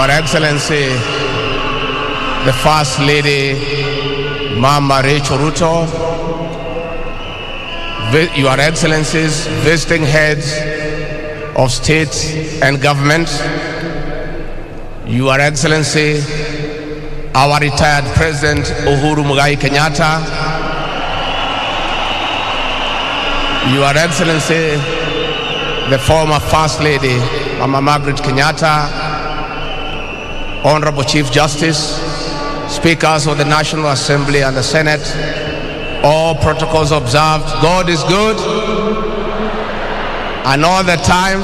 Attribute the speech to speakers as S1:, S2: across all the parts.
S1: Your Excellency, the First Lady, Mama Rais Ruto, Your Excellencies, visiting heads of state and government, Your Excellency, our retired President Uhuru Muigai Kenyatta, Your Excellency, the former First Lady, Mama Margaret Kenyatta, Honorable Chief Justice, Speakers of the National Assembly and the Senate, all protocols observed. God is good, and all the time.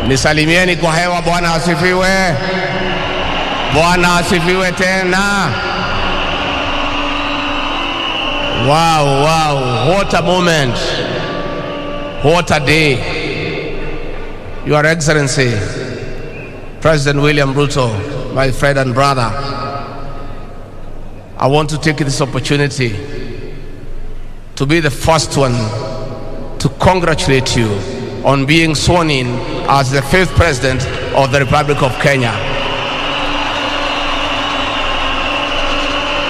S1: Nisalimieni kwa hewa. Bwana asifiwe. Bwana asifiwe tena. Wow, wow, what a moment. What a day. Your Excellency, President William Ruto, my friend and brother, I want to take this opportunity to be the first one to congratulate you on being sworn in as the 5th President of the Republic of Kenya.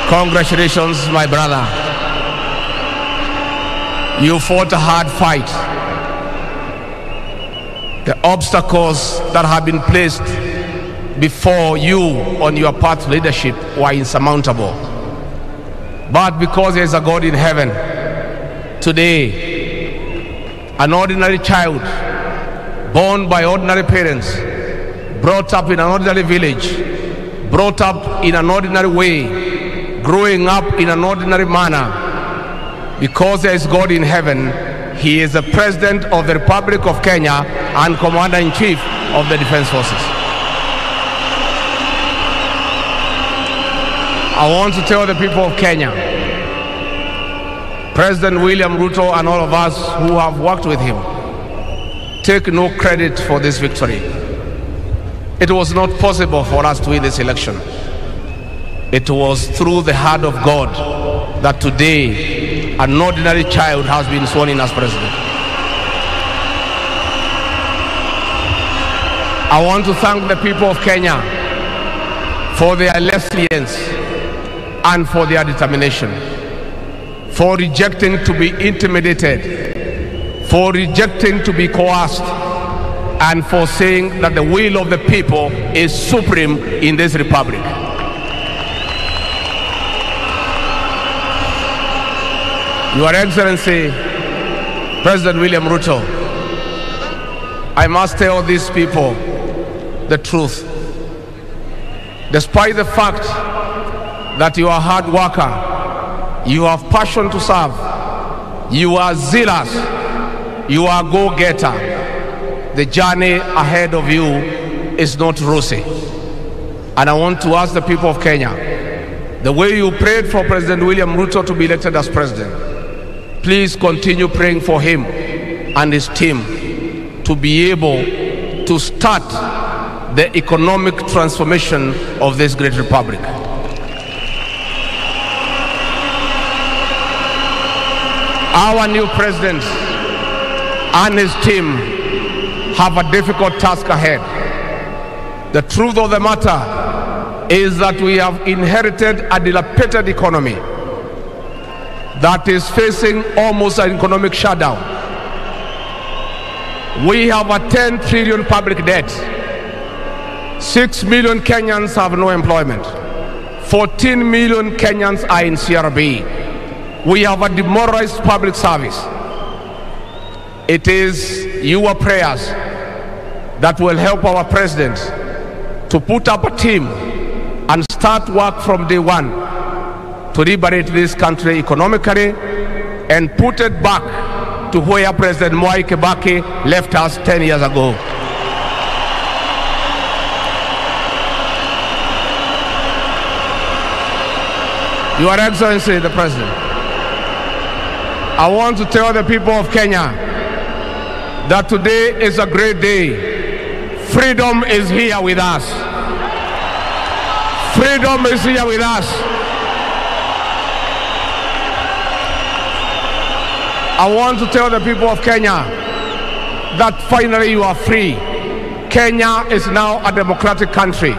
S1: Congratulations, my brother. You fought a hard fight. The obstacles that have been placed before you on your path to leadership were insurmountable. But because there is a God in heaven, today, an ordinary child, born by ordinary parents, brought up in an ordinary village, brought up in an ordinary way, growing up in an ordinary manner, because there is God in heaven, he is the President of the Republic of Kenya and Commander-in-Chief of the Defense Forces. I want to tell the people of Kenya, President William Ruto and all of us who have worked with him, take no credit for this victory. It was not possible for us to win this election. It was through the hand of God that today an ordinary child has been sworn in as president. I want to thank the people of Kenya for their resilience and for their determination, for rejecting to be intimidated, for rejecting to be coerced, and for saying that the will of the people is supreme in this republic. Your Excellency, President William Ruto, I must tell these people the truth. Despite the fact that you are a hard worker, you have passion to serve, you are zealous, you are a go-getter, the journey ahead of you is not rosy. And I want to ask the people of Kenya, the way you prayed for President William Ruto to be elected as president, please continue praying for him and his team to be able to start the economic transformation of this great republic. Our new president and his team have a difficult task ahead. The truth of the matter is that we have inherited a dilapidated economy that is facing almost an economic shutdown. We have a 10 trillion public debt. 6 million Kenyans have no employment. 14 million Kenyans are in CRB. We have a demoralized public service. It is your prayers that will help our president to put up a team and start work from day one to liberate this country economically and put it back to where President Mwai Kibaki left us 10 years ago. Your Excellency, the President, I want to tell the people of Kenya that today is a great day. Freedom is here with us. Freedom is here with us. I want to tell the people of Kenya that finally you are free. Kenya is now a democratic country.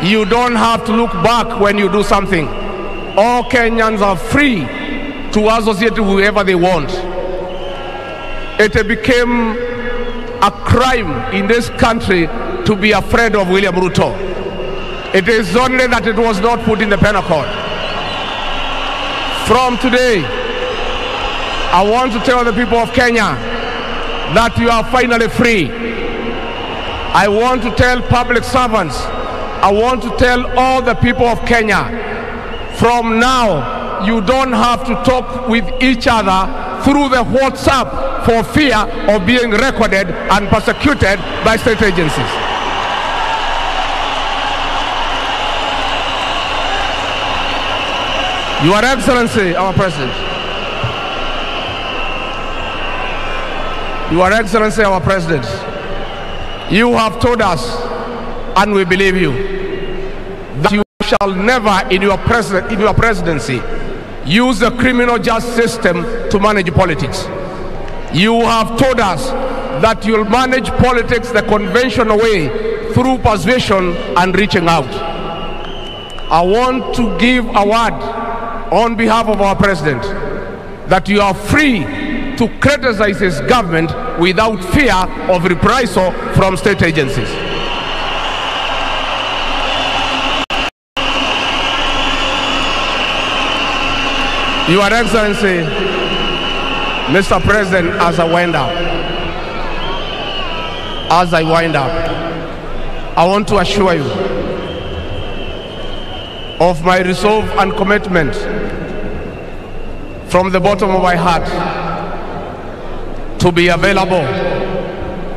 S1: You don't have to look back when you do something. All Kenyans are free to associate with whoever they want. It became a crime in this country to be afraid of William Ruto. It is only that it was not put in the penal code. From today, I want to tell the people of Kenya that you are finally free. I want to tell public servants, I want to tell all the people of Kenya, from now, you don't have to talk with each other through the WhatsApp for fear of being recorded and persecuted by state agencies. Your Excellency, our President. Your Excellency, our President. You have told us, and we believe you, that you shall never in your presidency use the criminal justice system to manage politics. You have told us that you'll manage politics the conventional way through persuasion and reaching out. I want to give a word on behalf of our president that you are free to criticize his government without fear of reprisal from state agencies. Your Excellency, Mr. President, as I wind up, I want to assure you of my resolve and commitment from the bottom of my heart to be available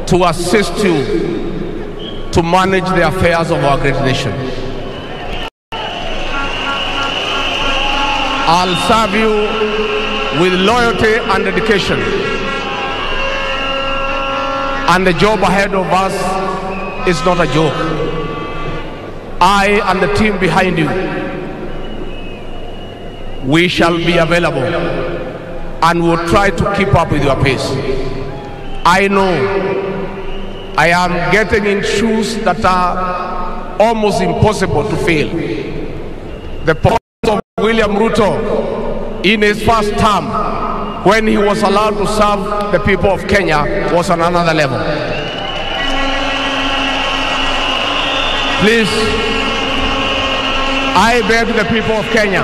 S1: to assist you to manage the affairs of our great nation. I'll serve you with loyalty and dedication. And the job ahead of us is not a joke. I and the team behind you, we shall be available and will try to keep up with your pace. I know I am getting in shoes that are almost impossible to fill. The performance of William Ruto in his first term, when he was allowed to serve the people of Kenya, was on another level. Please, I beg the people of Kenya,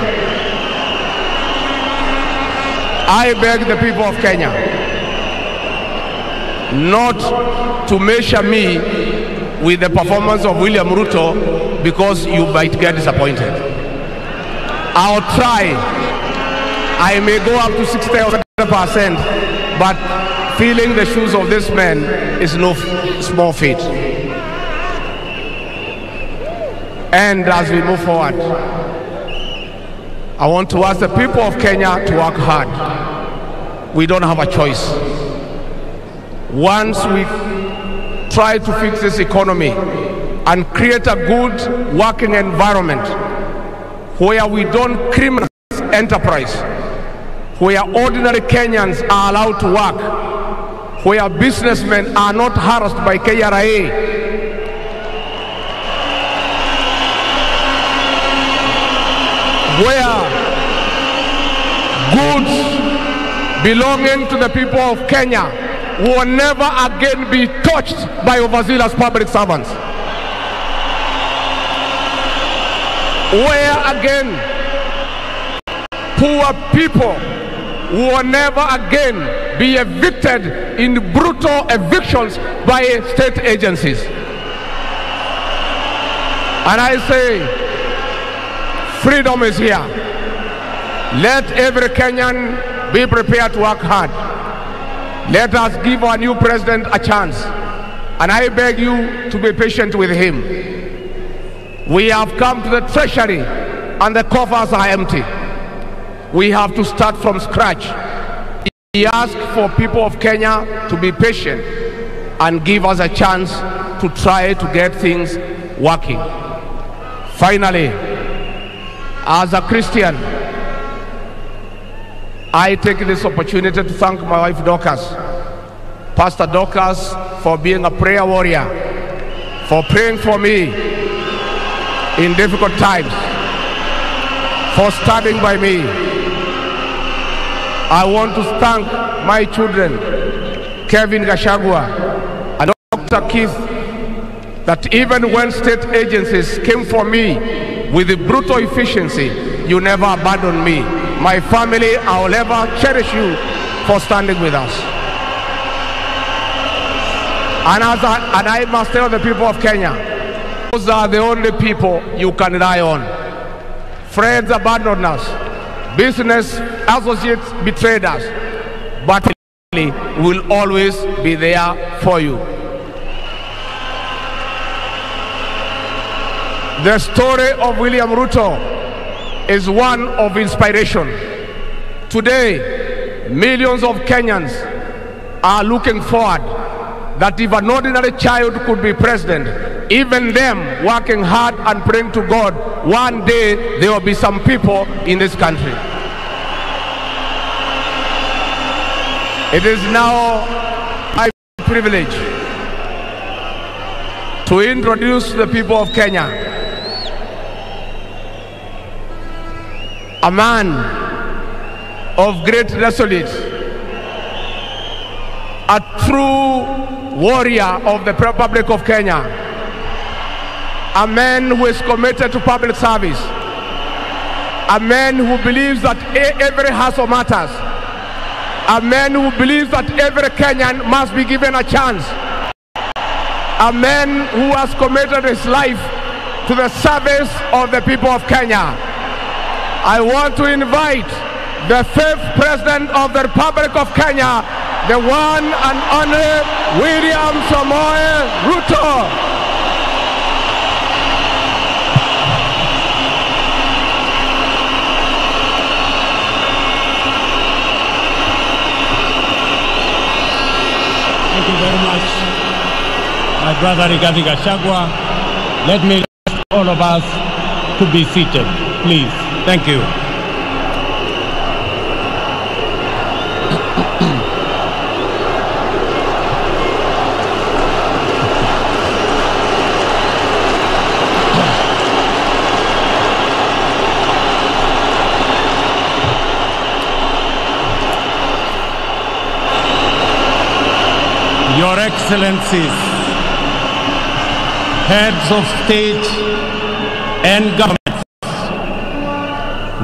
S1: not to measure me with the performance of William Ruto, because you might get disappointed. I'll try. I may go up to 60 or 70%, but filling the shoes of this man is no small feat. And as we move forward, I want to ask the people of Kenya to work hard. We don't have a choice. Once we try to fix this economy and create a good working environment where we don't criminalize enterprise, where ordinary Kenyans are allowed to work, where businessmen are not harassed by KRA, where goods belonging to the people of Kenya will never again be touched by overzealous public servants. Where again poor people will never again be evicted in brutal evictions by state agencies. And I say, freedom is here. Let every Kenyan be prepared to work hard. Let us give our new president a chance. And I beg you to be patient with him. We have come to the treasury and the coffers are empty. We have to start from scratch. He asked for people of Kenya to be patient and give us a chance to try to get things working. Finally, as a Christian, I take this opportunity to thank my wife Dorcas, Pastor Dorcas, for being a prayer warrior for praying for me in difficult times, for standing by me. I want to thank my children, Kevin Gachagua and Dr. Keith, that even when state agencies came for me with the brutal efficiency, you never abandoned me. My family, I will ever cherish you for standing with us. And I must tell the people of Kenya, those are the only people you can rely on. Friends abandoned us, business associates betrayed us, but we will always be there for you. The story of William Ruto is one of inspiration. Today, millions of Kenyans are looking forward that if an ordinary child could be president, even them working hard and praying to God, one day there will be some people in this country. It is now my privilege to introduce the people of Kenya a man of great resolute, a true warrior of the Republic of Kenya, a man who is committed to public service, a man who believes that every hustle matters, a man who believes that every Kenyan must be given a chance, a man who has committed his life to the service of the people of Kenya. I want to invite the 5th President of the Republic of Kenya, the one and only William Samoei Ruto.
S2: Thank you very much, my brother Rigathi Gachagua. Let me ask all of us to be seated, please. Thank you. Your Excellencies, heads of state and government,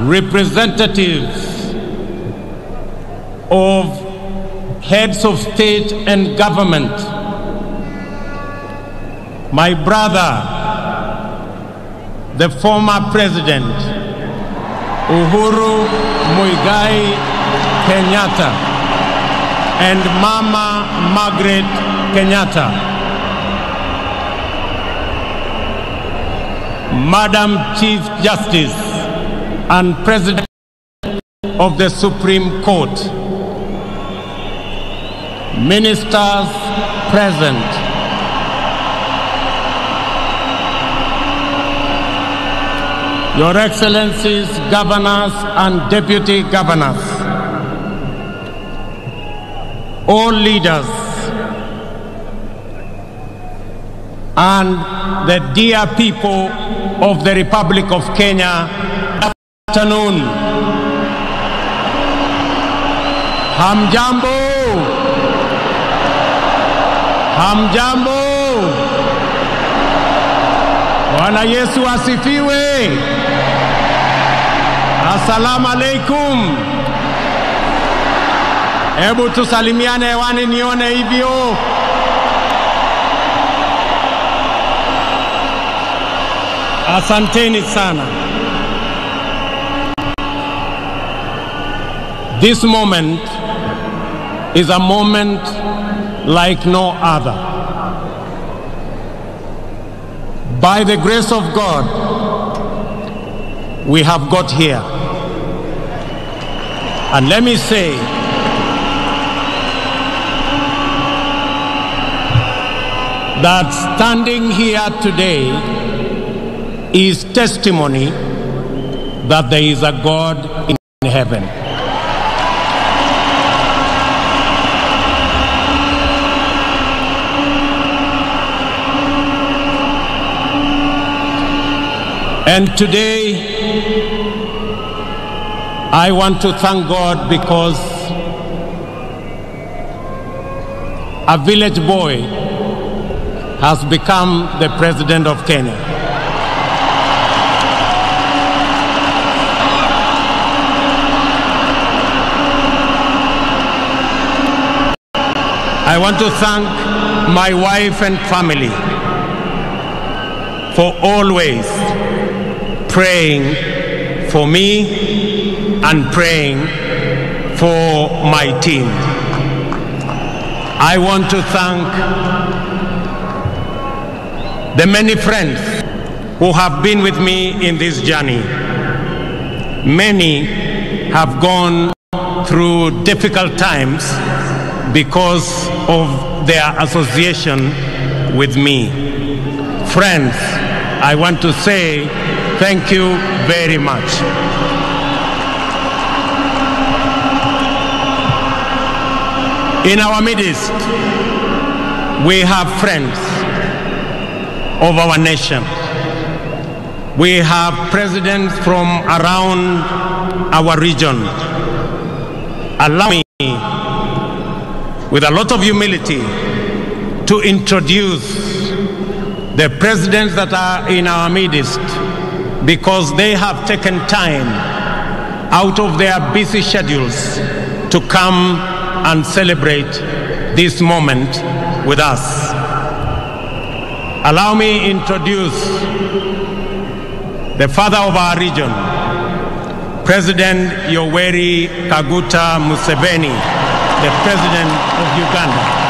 S2: representatives of heads of state and government, my brother, the former President Uhuru Muigai Kenyatta, and Mama Margaret Kenyatta, Madam Chief Justice and President of the Supreme Court, ministers present, Your Excellencies, governors and deputy governors, all leaders, and the dear people of the Republic of Kenya, good afternoon. Hamjambo. Hamjambo. Bwana Yesu asifiwe. Assalamu alaikum. Hebu tusalimiane hewani nione hivyo. Asanteni sana. This moment is a moment like no other. By the grace of God, we have got here. And let me say, that standing here today is testimony that there is a God in heaven. And today, I want to thank God because a village boy has become the president of Kenya. I want to thank my wife and family for always praying for me and praying for my team. I want to thank the many friends who have been with me in this journey. Many have gone through difficult times because of their association with me. Friends, I want to say thank you very much. In our midst, we have friends of our nation. We have presidents from around our region. Allow me, with a lot of humility, to introduce the presidents that are in our midst, because they have taken time out of their busy schedules to come and celebrate this moment with us. Allow me introduce the father of our region, President Yoweri Kaguta Museveni, the President of Uganda.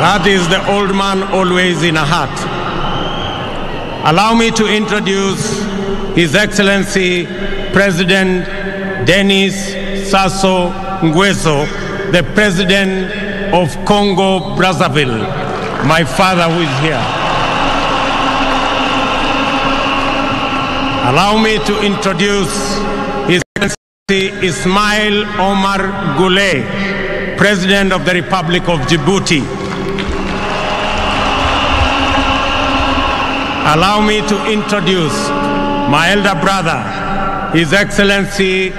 S2: That is the old man always in a hat. Allow me to introduce His Excellency President Denis Sassou Nguesso, the President of Congo Brazzaville, my father who is here. Allow me to introduce His Excellency Ismail Omar Guelleh, President of the Republic of Djibouti. Allow me to introduce my elder brother, His Excellency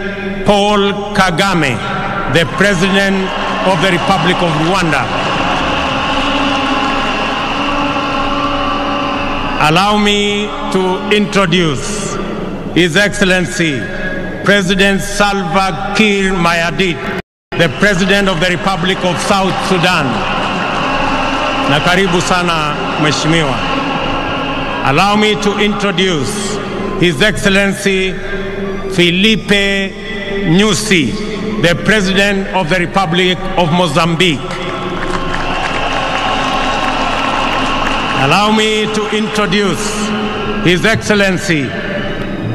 S2: Paul Kagame, the President of the Republic of Rwanda. Allow me to introduce His Excellency President Salva Kiir Mayardit, the President of the Republic of South Sudan. Na karibu sana Mheshimiwa. Allow me to introduce His Excellency Filipe Nyusi, the President of the Republic of Mozambique. Allow me to introduce His Excellency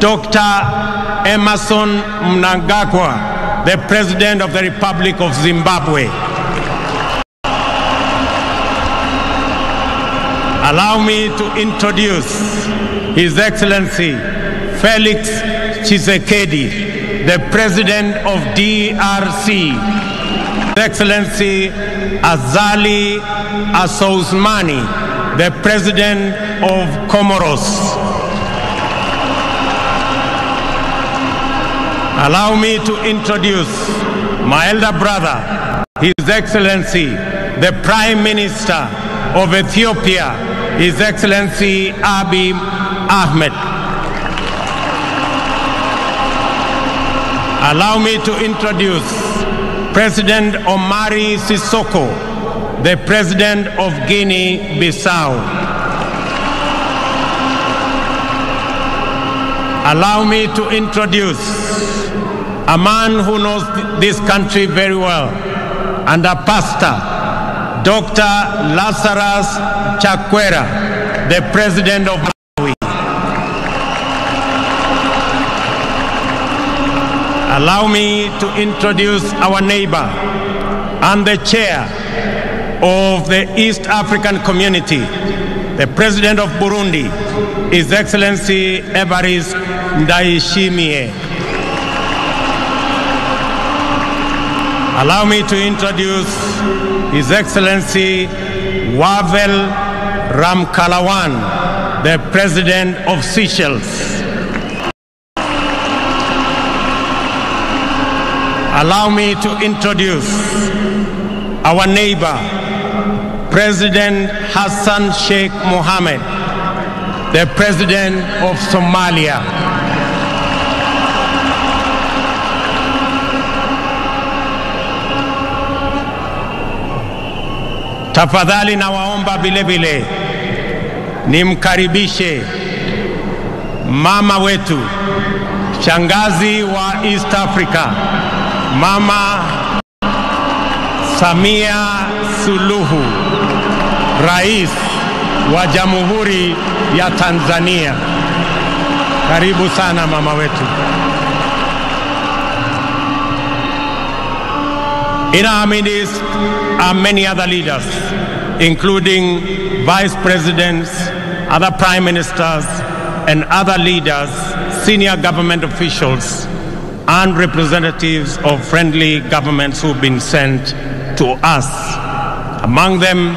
S2: Dr. Emerson Mnangagwa, the President of the Republic of Zimbabwe. Allow me to introduce His Excellency Felix Tshisekedi, the President of DRC. His Excellency Azali Assoumani, the President of Comoros. Allow me to introduce my elder brother, His Excellency, the Prime Minister of Ethiopia, His Excellency Abiy Ahmed. Allow me to introduce President Omari Sissoko, the President of Guinea-Bissau. Allow me to introduce a man who knows this country very well, and a pastor, Dr. Lazarus Chakwera, the President of Malawi. Allow me to introduce our neighbor and the chair of the East African Community, the President of Burundi, His Excellency Evariste Ndayishimiye. Allow me to introduce His Excellency Wavel Ramkalawan, the President of Seychelles. Allow me to introduce our neighbor, President Hassan Sheikh Mohammed, the President of Somalia. Tafadhali nawaomba vile vile nimkaribishe mama wetu, shangazi wa East Africa, Mama Samia Suluhu, Rais wa Jamhuri ya Tanzania. Karibu sana mama wetu. In our midst are many other leaders, including vice presidents, other prime ministers, and other leaders, senior government officials, and representatives of friendly governments who've been sent to us. Among them,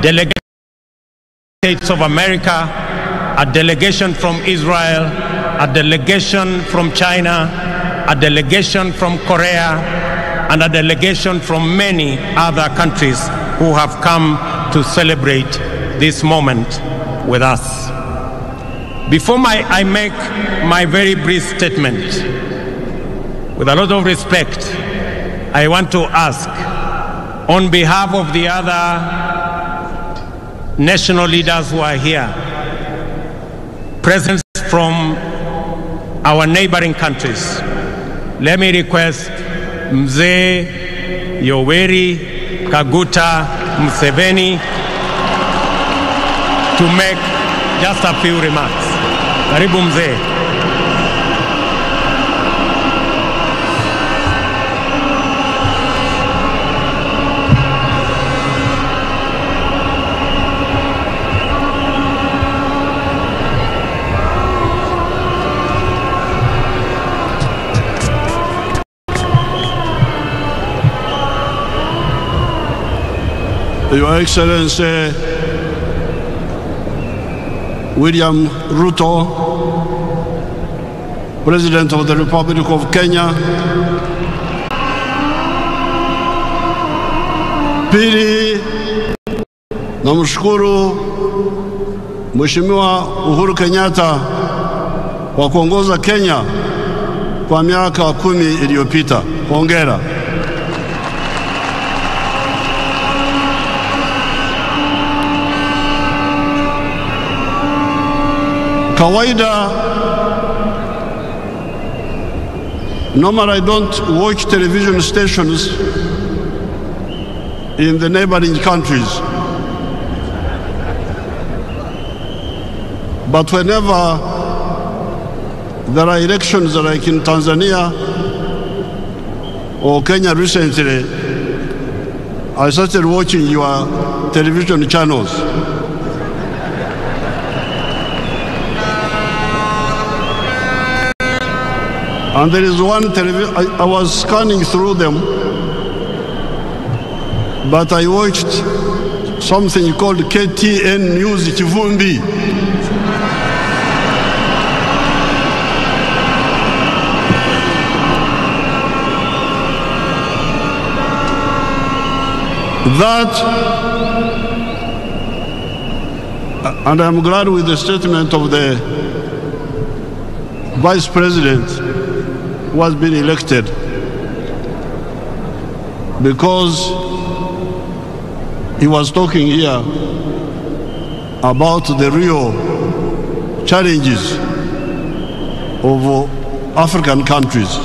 S2: delegates of America, a delegation from Israel, a delegation from China, a delegation from Korea, and a delegation from many other countries who have come to celebrate this moment with us. Before I make my very brief statement, with a lot of respect, I want to ask, on behalf of the other national leaders who are here, present from our neighboring countries, let me request Mzee Yoweri Kaguta Museveni to make just a few remarks. Karibu Mzee.
S3: Your Excellency William Ruto, President of the Republic of Kenya. Pili, namshukuru Mheshimiwa Uhuru Kenyatta kwa kuongoza Kenya kwa miaka 10 iliyopita. Hongera. Kawaida, normally I don't watch television stations in the neighboring countries. But whenever there are elections like in Tanzania or Kenya recently, I started watching your television channels. And there is one television, I was scanning through them, but I watched something called KTN News Chivumbi. That, and I'm glad with the statement of the Vice President who has been elected, because he was talking here about the real challenges of African countries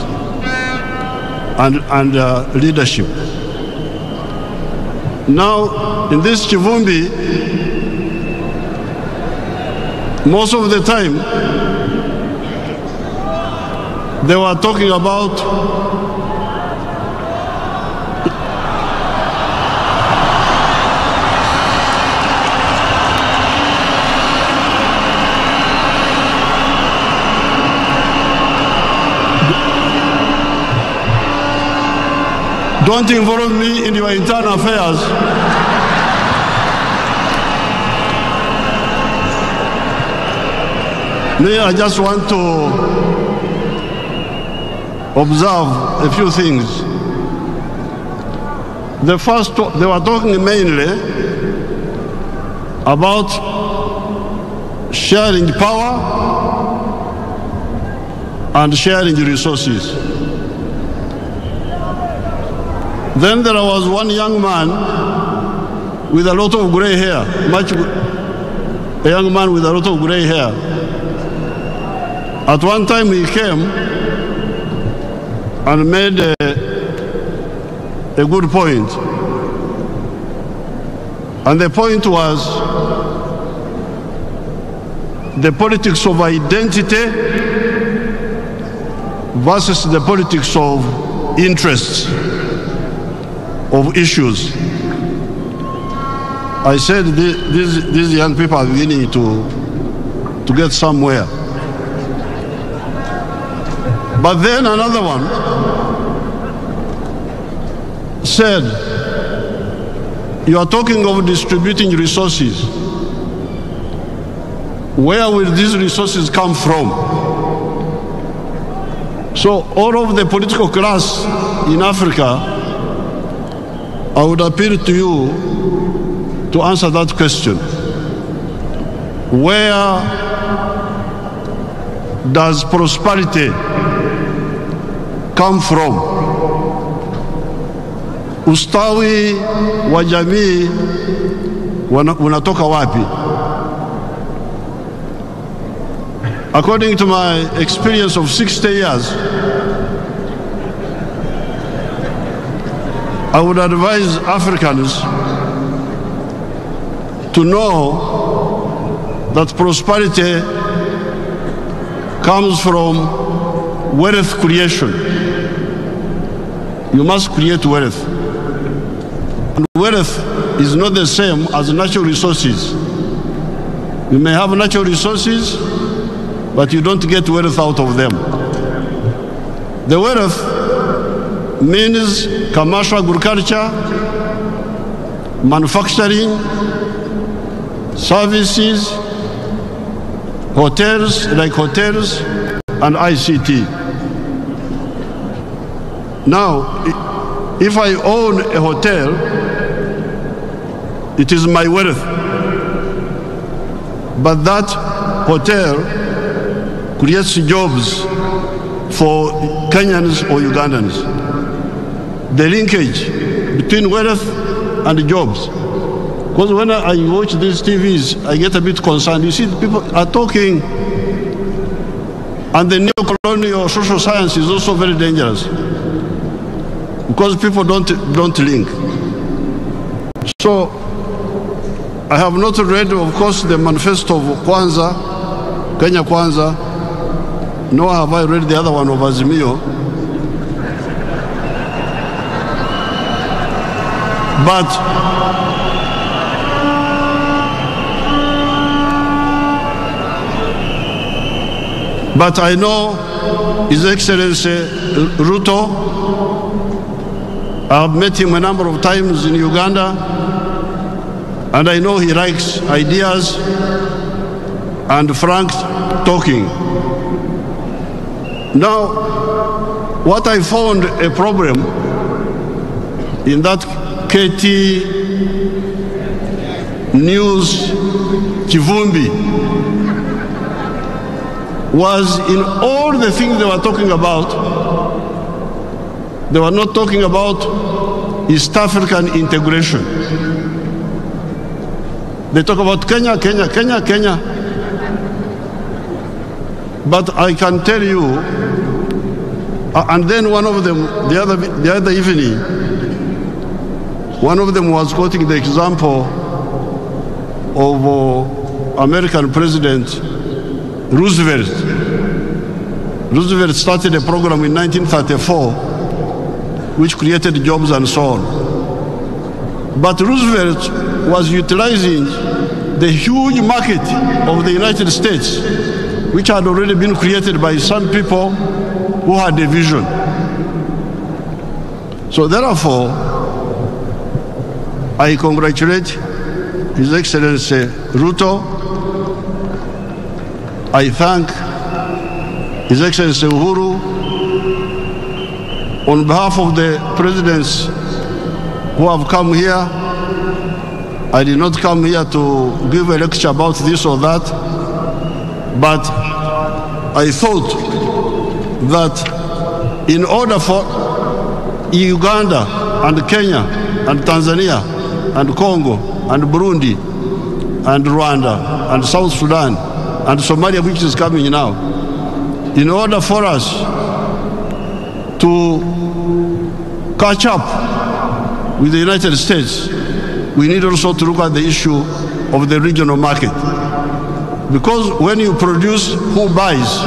S3: and leadership. Now, in this Chivumbi, most of the time, they were talking about Don't involve me in your internal affairs. Me, I just want to observe a few things. The first, they were talking mainly about sharing power and sharing resources. Then there was one young man with a lot of gray hair, a young man with a lot of gray hair. At one time he came and made a good point. And the point was the politics of identity versus the politics of interests, of issues. I said these young people are beginning to get somewhere. But then another one said, you are talking of distributing resources. Where will these resources come from? So all of the political class in Africa, I would appeal to you to answer that question. Where does prosperity come from? Ustawi wa jamii unatoka wapi? According to my experience of 60 years, I would advise Africans to know that prosperity comes from wealth creation. You must create wealth. And wealth is not the same as natural resources. You may have natural resources, but you don't get wealth out of them. The wealth means commercial agriculture, manufacturing, services, hotels, and ICT. Now, if I own a hotel, it is my wealth. But that hotel creates jobs for Kenyans or Ugandans. The linkage between wealth and jobs. Because when I watch these TVs, I get a bit concerned. You see, people are talking, and the neo-colonial social science is also very dangerous, because people don't link. So, I have not read, of course, the manifesto of Kwanza, Kenya Kwanza, nor have I read the other one of Azimio. But I know His Excellency Ruto. I've met him a number of times in Uganda, and I know he likes ideas and frank talking. Now, what I found a problem in that KT News Kivumbi was in all the things they were talking about, they were not talking about East African integration. They talk about Kenya. But I can tell you, and then one of them, the other evening, one of them was quoting the example of American President Roosevelt. Roosevelt started a program in 1934 which created jobs and so on. But Roosevelt was utilizing the huge market of the United States, which had already been created by some people who had a vision. So therefore, I congratulate His Excellency Ruto. I thank His Excellency Uhuru. On behalf of the presidents who have come here, I did not come here to give a lecture about this or that, but I thought that in order for Uganda and Kenya and Tanzania and Congo and Burundi and Rwanda and South Sudan and Somalia, which is coming now, in order for us to catch up with the United States, we need also to look at the issue of the regional market. Because when you produce, who buys?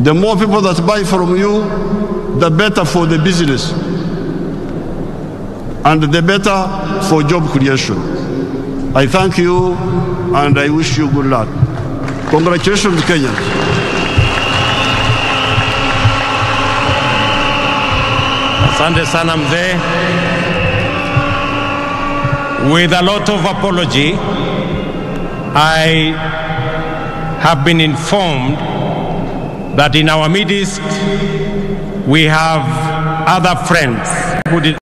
S3: The more people that buy from you, the better for the business and the better for job creation. I thank you and I wish you good luck. Congratulations, Kenyans.
S2: Asante sana mzee. With a lot of apology, I have been informed that in our midst we have other friends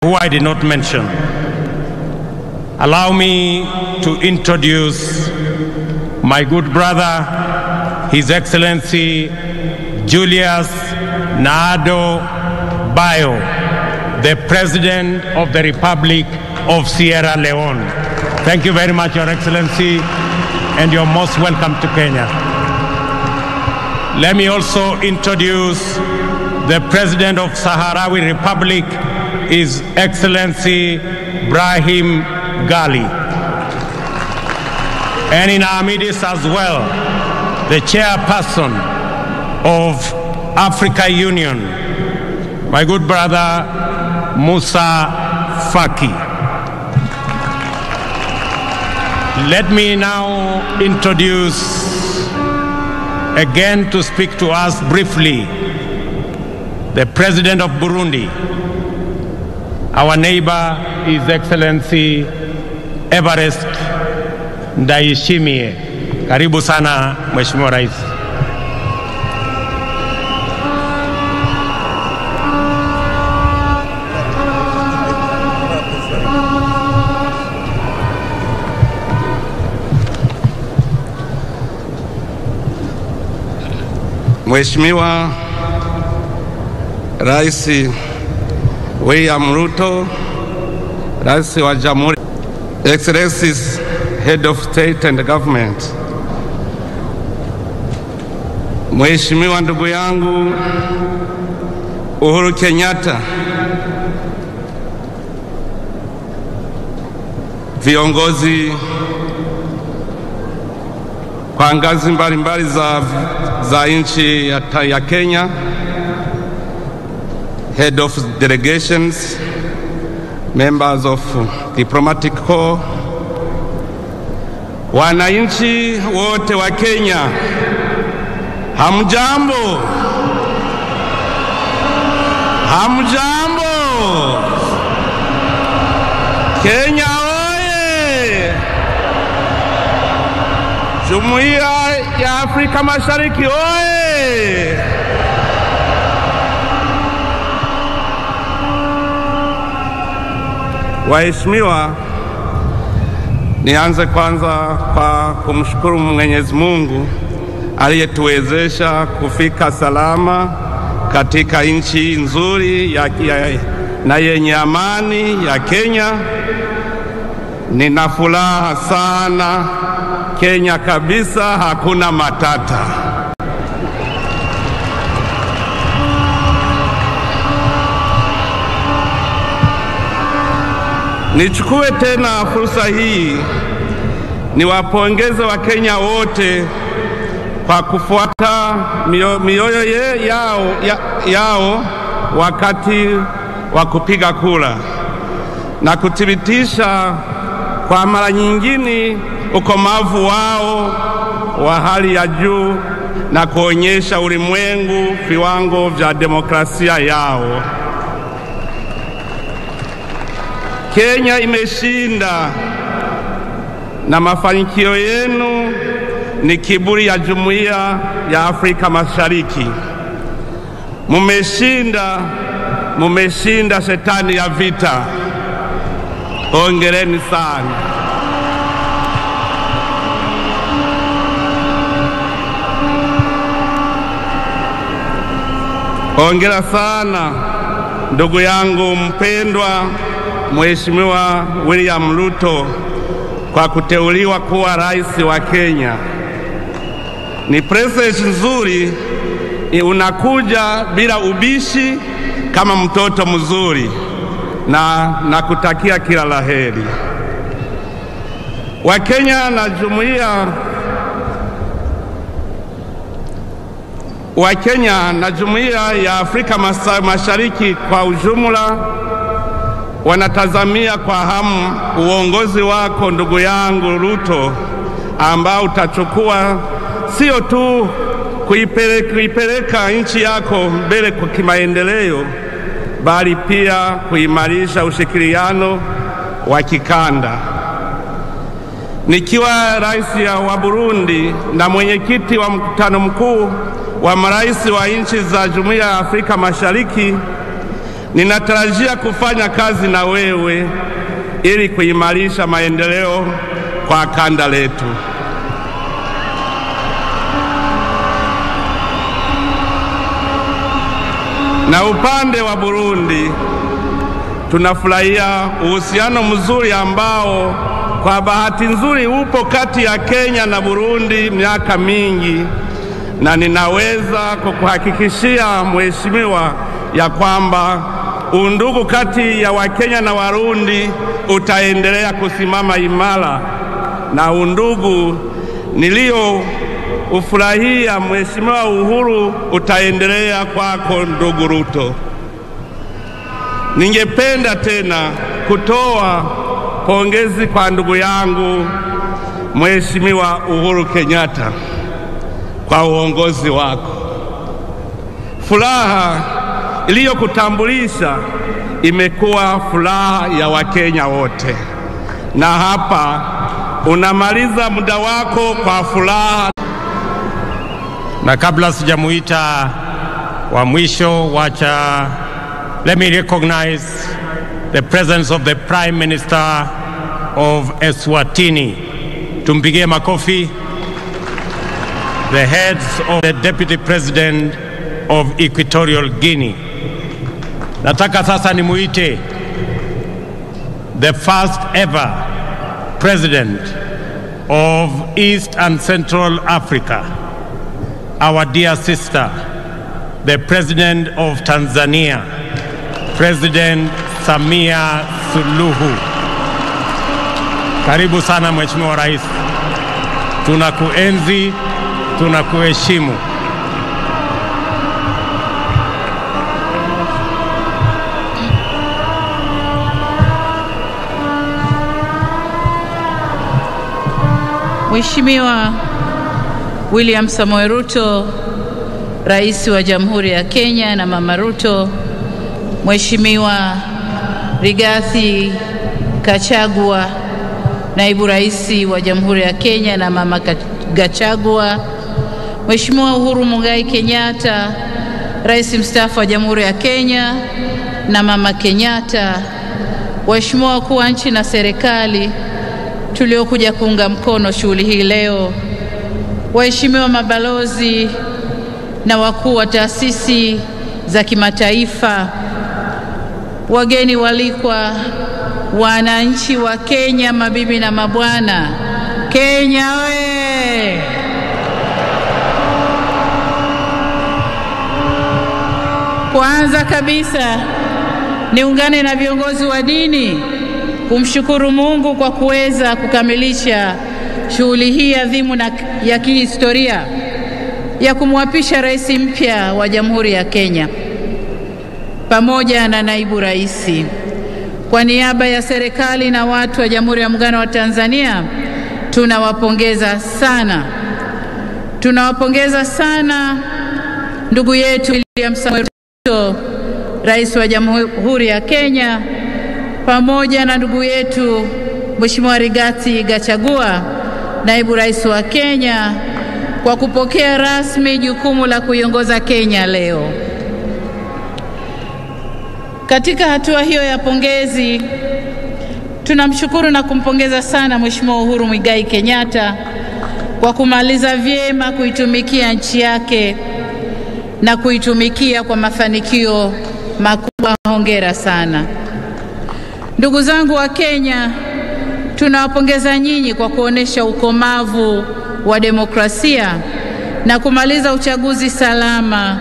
S2: who I did not mention. Allow me to introduce my good brother, His Excellency Julius Naado Bio, the President of the Republic of Sierra Leone. Thank you very much, Your Excellency, and you're most welcome to Kenya. Let me also introduce the President of Sahrawi Republic, His Excellency Brahim Gali. And in our midst as well, the Chairperson of Africa Union, my good brother Musa Faki. Let me now introduce again to speak to us briefly the President of Burundi, our neighbor, His Excellency Evariste Ndayishimiye. Karibu sana, Mheshimiwa Rais.
S4: Mheshimiwa Rais William Ruto, Rais wa Jamhuri, Excellencies, Head of State and Government, Mheshimiwa ndugu yangu Uhuru Kenyatta, viongozi kwa ngazi mbalimbali za nchi ya Kenya, Head of Delegations, members of Diplomatic Corps, wananchi wote wa Kenya, hamjambo? Hamjambo? Kenya oye! Jumuiya ya Afrika Mashariki oye! Waheshimiwa, nianze kwanza kwa kumshukuru Mwenyezi Mungu aliyetuwezesha kufika salama katika nchi nzuri na yenye amani ya Kenya. Nina furaha sana, Kenya kabisa, hakuna matata. Nichukue tena fursa hii niwapongeze Wakenya wote kwa kufuata mioyo yao wakati wa kupiga kura na kuthibitisha kwa mara nyingine ukomavu wao wa hali ya juu na kuonyesha ulimwengu viwango vya demokrasia yao. Kenya imeshinda, na mafanikio yenu ni kiburi ya Jumuiya ya Afrika Mashariki. Mumeshinda shetani ya vita. Hongereni sana. Hongera sana ndugu yangu mpendwa Mheshimiwa William Ruto kwa kuteuliwa kuwa rais wa Kenya. Ni present nzuri, unakuja bila ubishi kama mtoto mzuri, na nakutakia kila laheri. Wakenya na Jumuiya ya Afrika Mashariki kwa ujumla wanatazamia kwa hamu uongozi wako ndugu yangu Ruto, ambao utachukua sio tu kuipeleka nchi yako mbele kwa kimaendeleo, bali pia kuimarisha ushirikiano wa kikanda. Nikiwa rais wa Burundi na mwenyekiti wa mkutano mkuu wa marais wa nchi za Jumuiya ya Afrika Mashariki, ninatarajia kufanya kazi na wewe ili kuimarisha maendeleo kwa kanda letu. Na upande wa Burundi, tunafurahia uhusiano mzuri ambao kwa bahati nzuri upo kati ya Kenya na Burundi miaka mingi, na ninaweza kukuhakikishia mheshimiwa ya kwamba undugu kati ya Wakenya na Warundi utaendelea kusimama imara, na undugu nilio ufurahia Mheshimiwa Uhuru utaendelea kwako ndugu Ruto. Ningependa tena kutoa pongezi kwa ndugu yangu Mheshimiwa Uhuru Kenyatta kwa uongozi wako. Furaha iliyokutambulisha imekuwa furaha ya Wakenya wote, na hapa unamaliza muda wako kwa furaha.
S2: Na kabla sijamuita wa mwisho, let me recognize the presence of the Prime Minister of Eswatini. Tumpigie makofi. The heads of the Deputy President of Equatorial Guinea. Nataka sasa nimuite the first ever President of East and Central Africa, our dear sister, the President of Tanzania, President Samia Suluhu. Karibu sana Mheshimiwa Rais. Tunakuenzi, tunakuheshimu.
S5: Mheshimiwa William Samoei Ruto, Rais wa Jamhuri ya Kenya na Mama Ruto, Mheshimiwa Rigathi Gachagua, Naibu Rais wa Jamhuri ya Kenya na Mama Gachagua, Mheshimiwa Uhuru Muigai Kenyatta, Rais mstaafu wa Jamhuri ya Kenya na Mama Kenyatta, waheshimiwa wakuu wa nchi na serikali tuliokuja kuunga mkono shughuli hii leo, waheshimiwa mabalozi na wakuu wa taasisi za kimataifa, wageni walikwa, wananchi wa Kenya, mabibi na mabwana. Kenya we! Kwanza kabisa niungane na viongozi wa dini kumshukuru Mungu kwa kuweza kukamilisha shughuli hii adhimu na ya kihistoria ya kumwapisha rais mpya wa Jamhuri ya Kenya pamoja na naibu rais. Kwa niaba ya serikali na watu wa Jamhuri ya Muungano wa Tanzania, tunawapongeza sana. Tunawapongeza sana ndugu yetu William Samoei Ruto, Rais wa Jamhuri ya Kenya, pamoja na ndugu yetu Mheshimiwa Rigathi Gachagua, Naibu Rais wa Kenya, kwa kupokea rasmi jukumu la kuiongoza Kenya leo. Katika hatua hiyo ya pongezi, tunamshukuru na kumpongeza sana Mheshimiwa Uhuru Muigai Kenyatta kwa kumaliza vyema kuitumikia nchi yake na kuitumikia kwa mafanikio makubwa. Hongera sana. Ndugu zangu wa Kenya, tunawapongeza nyinyi kwa kuonesha ukomavu wa demokrasia na kumaliza uchaguzi salama,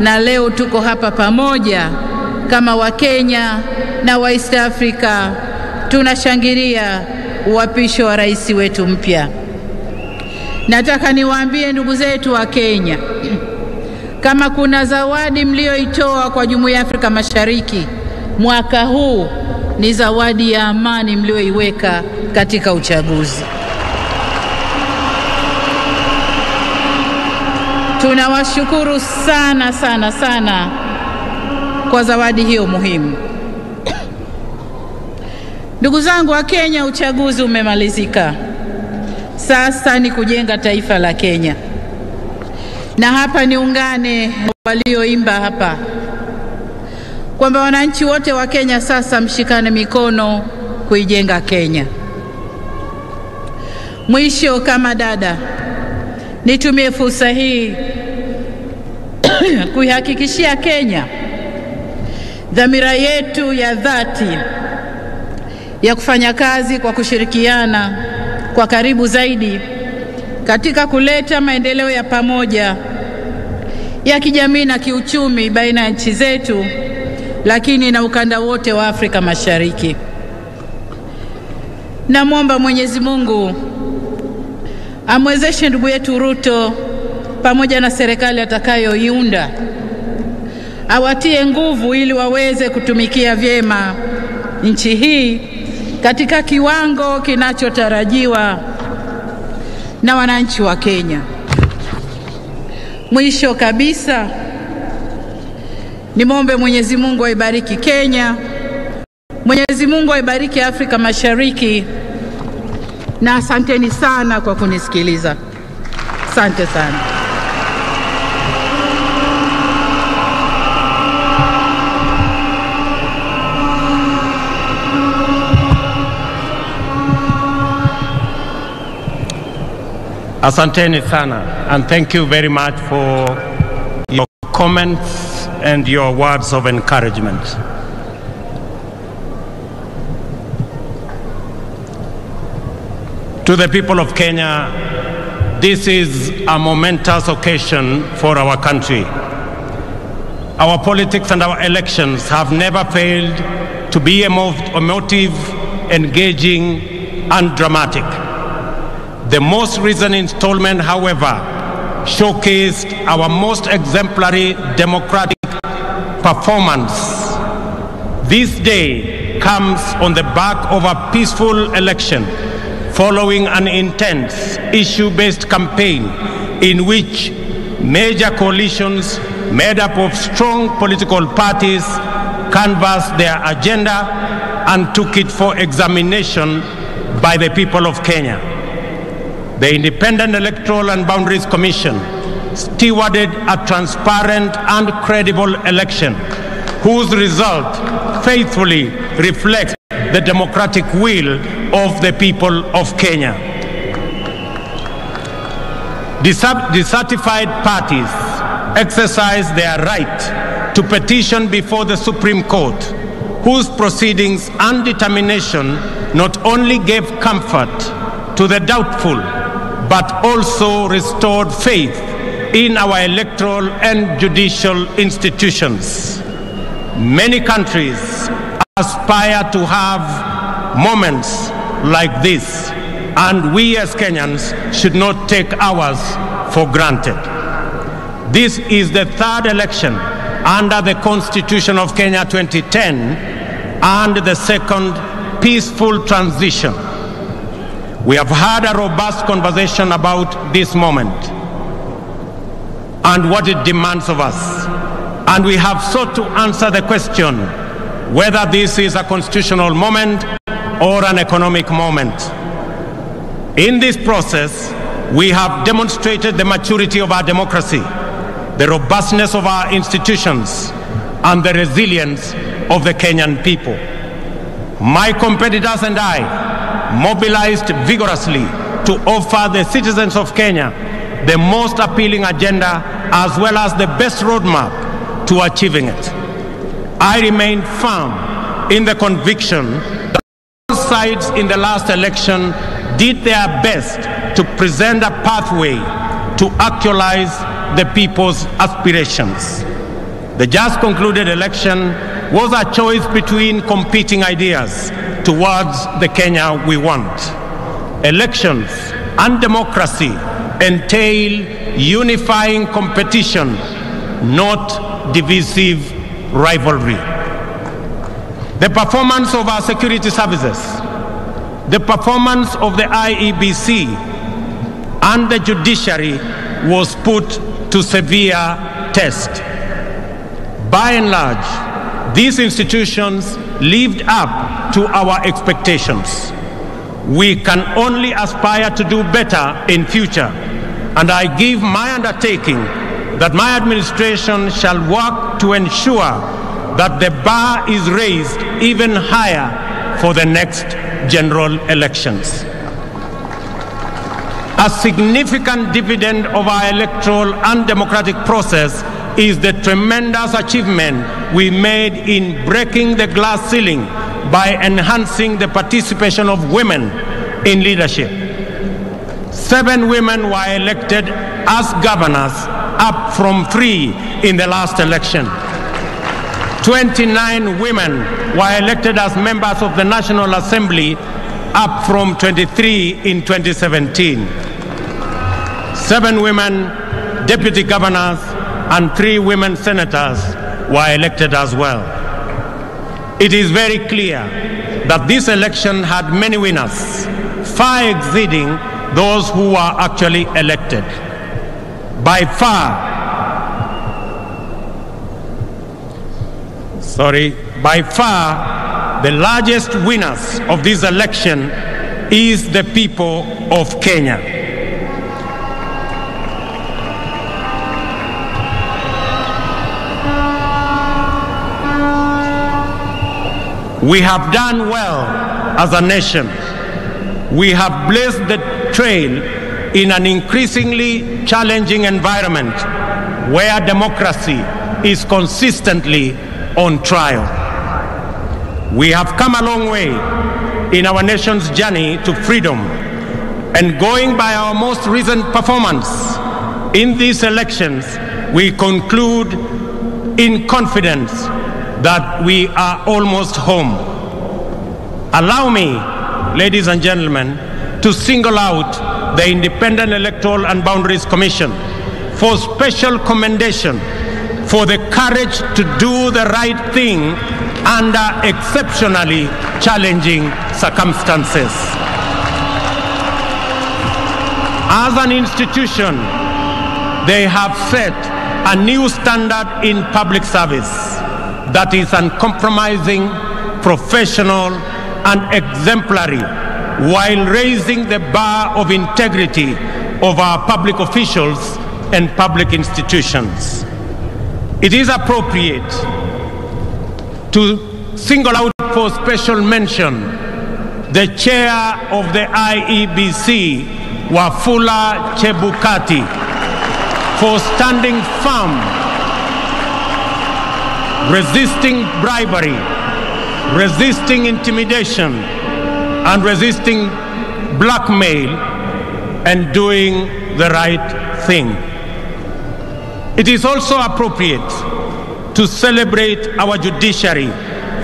S5: na leo tuko hapa pamoja kama Wakenya na wa East Africa tunashangilia uapisho wa rais wetu mpya. Nataka niwaambie ndugu zetu wa Kenya, kama kuna zawadi mlioitoa kwa Jumuiya ya Afrika Mashariki mwaka huu, ni zawadi ya amani mlioiweka katika uchaguzi. Tunawashukuru sana sana sana kwa zawadi hiyo muhimu. Ndugu zangu wa Kenya, uchaguzi umemalizika. Sasa ni kujenga taifa la Kenya. Na hapa niungane walioimba hapa kwamba wananchi wote wa Kenya sasa mshikane mikono kuijenga Kenya. Mwisho, kama dada, nitumie fursa hii kuihakikishia Kenya dhamira yetu ya dhati ya kufanya kazi kwa kushirikiana kwa karibu zaidi katika kuleta maendeleo ya pamoja ya kijamii na kiuchumi baina ya nchi zetu, lakini na ukanda wote wa Afrika Mashariki. Namwomba Mwenyezi Mungu amwezeshe ndugu yetu Ruto pamoja na serikali atakayoiunda, awatie nguvu ili waweze kutumikia vyema nchi hii katika kiwango kinachotarajiwa na wananchi wa Kenya. Mwisho kabisa, nimwombe Mwenyezi Mungu aibariki Kenya, Mwenyezi Mungu aibariki Afrika Mashariki, na asanteni sana kwa kunisikiliza. Asante sana.
S2: Asanteni sana, and thank you very much for your comments and your words of encouragement. To the people of Kenya, this is a momentous occasion for our country. Our politics and our elections have never failed to be emotive, engaging, and dramatic. The most recent installment, however, showcased our most exemplary democratic performance. This day comes on the back of a peaceful election following an intense issue-based campaign in which major coalitions made up of strong political parties canvassed their agenda and took it for examination by the people of Kenya. The Independent Electoral and Boundaries Commission stewarded a transparent and credible election whose result faithfully reflects the democratic will of the people of Kenya. Dissatisfied parties exercised their right to petition before the Supreme Court, whose proceedings and determination not only gave comfort to the doubtful, but also restored faith in our electoral and judicial institutions. Many countries aspire to have moments like this, and we as Kenyans should not take ours for granted. This is the third election under the Constitution of Kenya 2010 and the second peaceful transition. We have had a robust conversation about this moment and what it demands of us. And we have sought to answer the question, whether this is a constitutional moment or an economic moment. In this process, we have demonstrated the maturity of our democracy, the robustness of our institutions, and the resilience of the Kenyan people. My competitors and I mobilized vigorously to offer the citizens of Kenya the most appealing agenda as well as the best roadmap to achieving it. I remain firm in the conviction that both sides in the last election did their best to present a pathway to actualize the people's aspirations. The just concluded election was a choice between competing ideas towards the Kenya we want. Elections and democracy entail unifying competition, not divisive rivalry. The performance of our security services, the performance of the IEBC and the judiciary was put to severe test. By and large, these institutions lived up to our expectations. We can only aspire to do better in future, and I give my undertaking that my administration shall work to ensure that the bar is raised even higher for the next general elections. A significant dividend of our electoral and democratic process is the tremendous achievement we made in breaking the glass ceiling by enhancing the participation of women in leadership. 7 women were elected as governors, up from 3 in the last election. 29 women were elected as members of the National Assembly, up from 23 in 2017. 7 women deputy governors and 3 women senators were elected as well. It is very clear that this election had many winners, far exceeding those who were actually elected. By far, the largest winners of this election is the people of Kenya. We have done well as a nation. We have blazed the trail in an increasingly challenging environment where democracy is consistently on trial. We have come a long way in our nation's journey to freedom, and going by our most recent performance in these elections, we conclude in confidence that we are almost home. Allow me, ladies and gentlemen, to single out the Independent Electoral and Boundaries Commission for special commendation for the courage to do the right thing under exceptionally challenging circumstances. As an institution, they have set a new standard in public service that is uncompromising, professional, and exemplary, while raising the bar of integrity of our public officials and public institutions. It is appropriate to single out for special mention the chair of the IEBC, Wafula Chebukati, for standing firm, resisting bribery, resisting intimidation, and resisting blackmail, and doing the right thing. It is also appropriate to celebrate our judiciary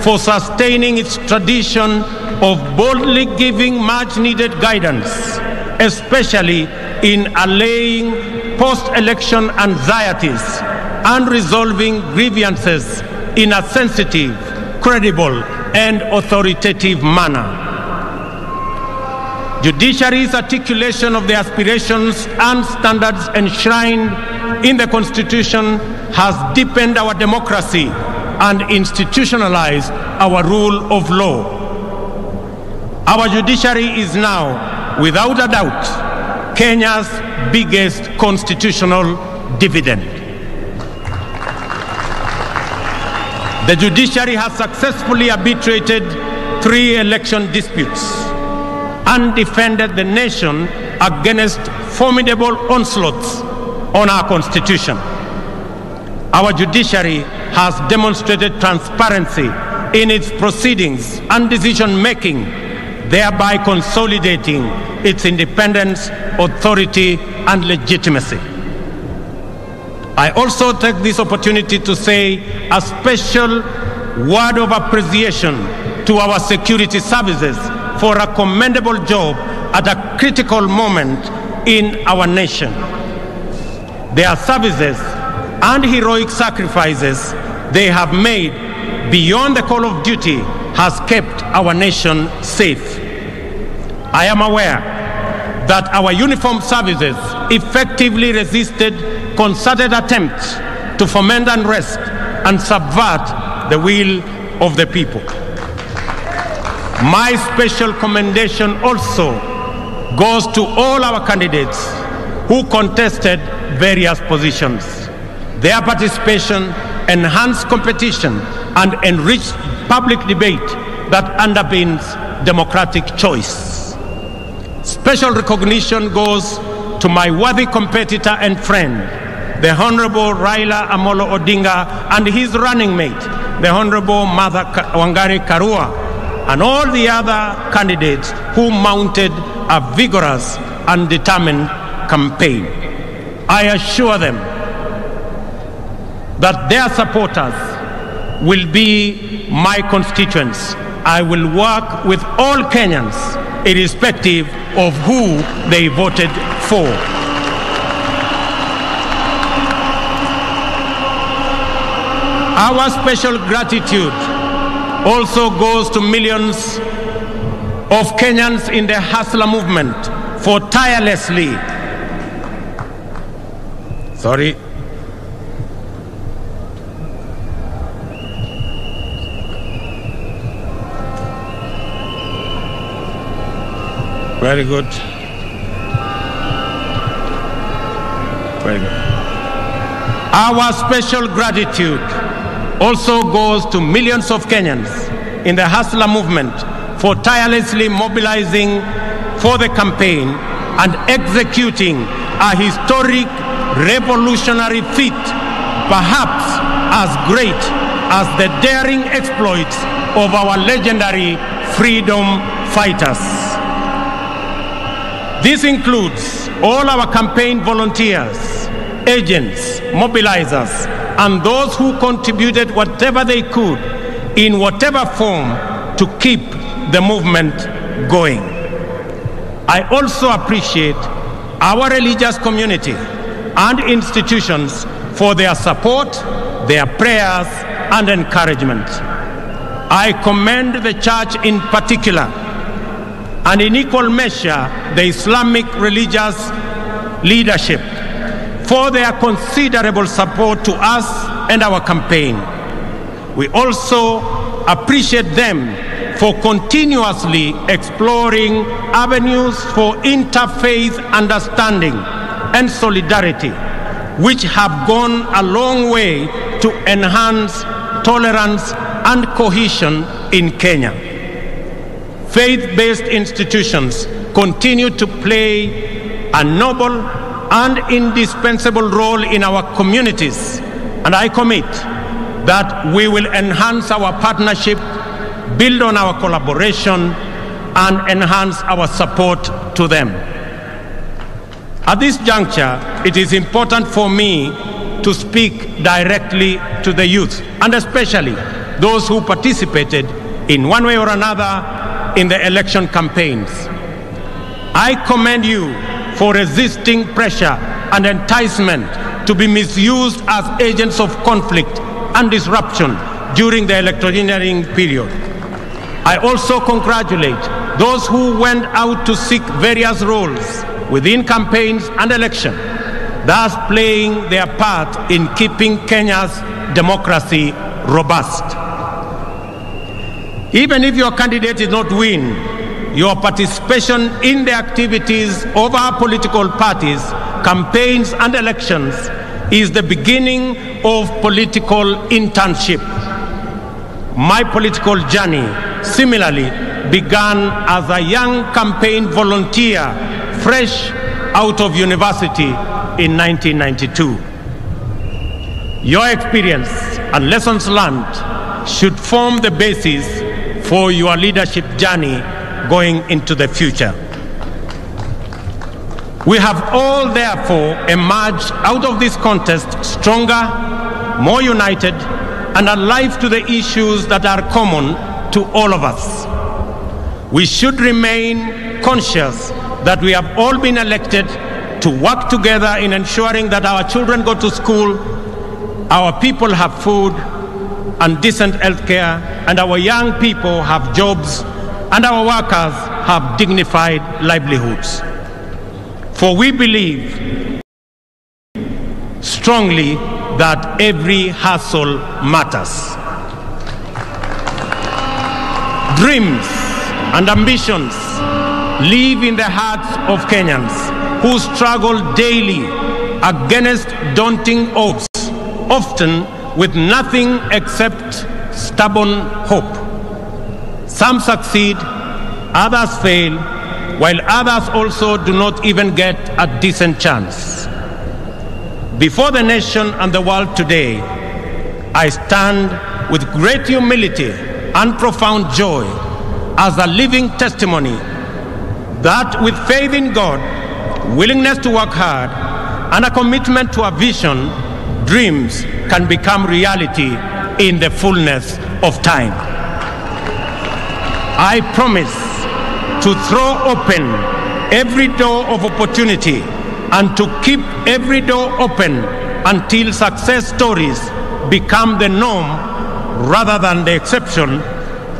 S2: for sustaining its tradition of boldly giving much-needed guidance, especially in allaying post-election anxieties and resolving grievances in a sensitive, credible, and authoritative manner. Judiciary's articulation of the aspirations and standards enshrined in the Constitution has deepened our democracy and institutionalize our rule of law. Our judiciary is now, without a doubt, Kenya's biggest constitutional dividend. The judiciary has successfully arbitrated 3 election disputes and defended the nation against formidable onslaughts on our constitution. Our judiciary has demonstrated transparency in its proceedings and decision-making, thereby consolidating its independence, authority, and legitimacy. I also take this opportunity to say a special word of appreciation to our security services for a commendable job at a critical moment in our nation. Their services and heroic sacrifices they have made beyond the call of duty has kept our nation safe. I am aware that our uniformed services effectively resisted concerted attempts to foment unrest and subvert the will of the people. My special commendation also goes to all our candidates who contested various positions. Their participation enhanced competition and enriched public debate that underpins democratic choice. Special recognition goes to my worthy competitor and friend, the Honorable Raila Amolo Odinga, and his running mate, the Honorable Martha Wangari Karua, and all the other candidates who mounted a vigorous and determined campaign. I assure them that their supporters will be my constituents. I will work with all Kenyans, irrespective of who they voted for. Our special gratitude also goes to millions of Kenyans in the Hustler movement for tirelessly Very good. Very good. Our special gratitude also goes to millions of Kenyans in the Hustler movement for tirelessly mobilizing for the campaign and executing a historic revolutionary feat, perhaps as great as the daring exploits of our legendary freedom fighters. This includes all our campaign volunteers, agents, mobilizers, and those who contributed whatever they could in whatever form to keep the movement going. I also appreciate our religious community and institutions for their support, their prayers, and encouragement. I commend the church in particular, and in equal measure the Islamic religious leadership for their considerable support to us and our campaign. We also appreciate them for continuously exploring avenues for interfaith understanding and solidarity, which have gone a long way to enhance tolerance and cohesion in Kenya. Faith-based institutions continue to play a noble and indispensable role in our communities, and I commit that we will enhance our partnership, build on our collaboration, and enhance our support to them. At this juncture, it is important for me to speak directly to the youth, and especially those who participated in one way or another in the election campaigns. I commend you for resisting pressure and enticement to be misused as agents of conflict and disruption during the electioneering period. I also congratulate those who went out to seek various roles within campaigns and election, thus playing their part in keeping Kenya's democracy robust. Even if your candidate did not win, your participation in the activities of our political parties, campaigns, and elections is the beginning of political internship. My political journey similarly began as a young campaign volunteer, fresh out of university in 1992. Your experience and lessons learned should form the basis for your leadership journey going into the future. We have all therefore emerged out of this contest stronger, more united, and alive to the issues that are common to all of us. We should remain conscious that we have all been elected to work together in ensuring that our children go to school, our people have food and decent health care, and our young people have jobs, and our workers have dignified livelihoods. For we believe strongly that every hustle matters. Dreams and ambitions live in the hearts of Kenyans who struggle daily against daunting odds, often with nothing except stubborn hope. Some succeed, others fail, while others also do not even get a decent chance. Before the nation and the world today, I stand with great humility and profound joy as a living testimony that with faith in God, willingness to work hard, and a commitment to a vision, dreams can become reality in the fullness of time. I promise to throw open every door of opportunity and to keep every door open until success stories become the norm rather than the exception,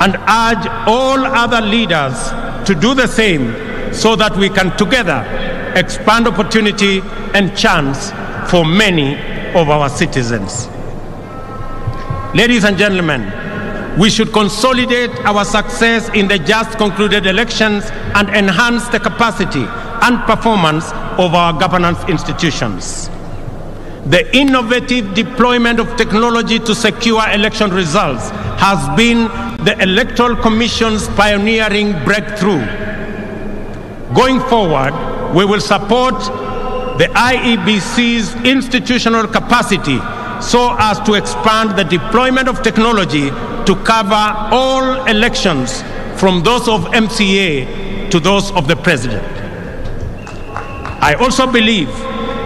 S2: and urge all other leaders to do the same so that we can together expand opportunity and chance for many of our citizens. Ladies and gentlemen, we should consolidate our success in the just concluded elections and enhance the capacity and performance of our governance institutions. The innovative deployment of technology to secure election results has been the Electoral Commission's pioneering breakthrough. Going forward, we will support the IEBC's institutional capacity so as to expand the deployment of technology to cover all elections, from those of MCA to those of the President. I also believe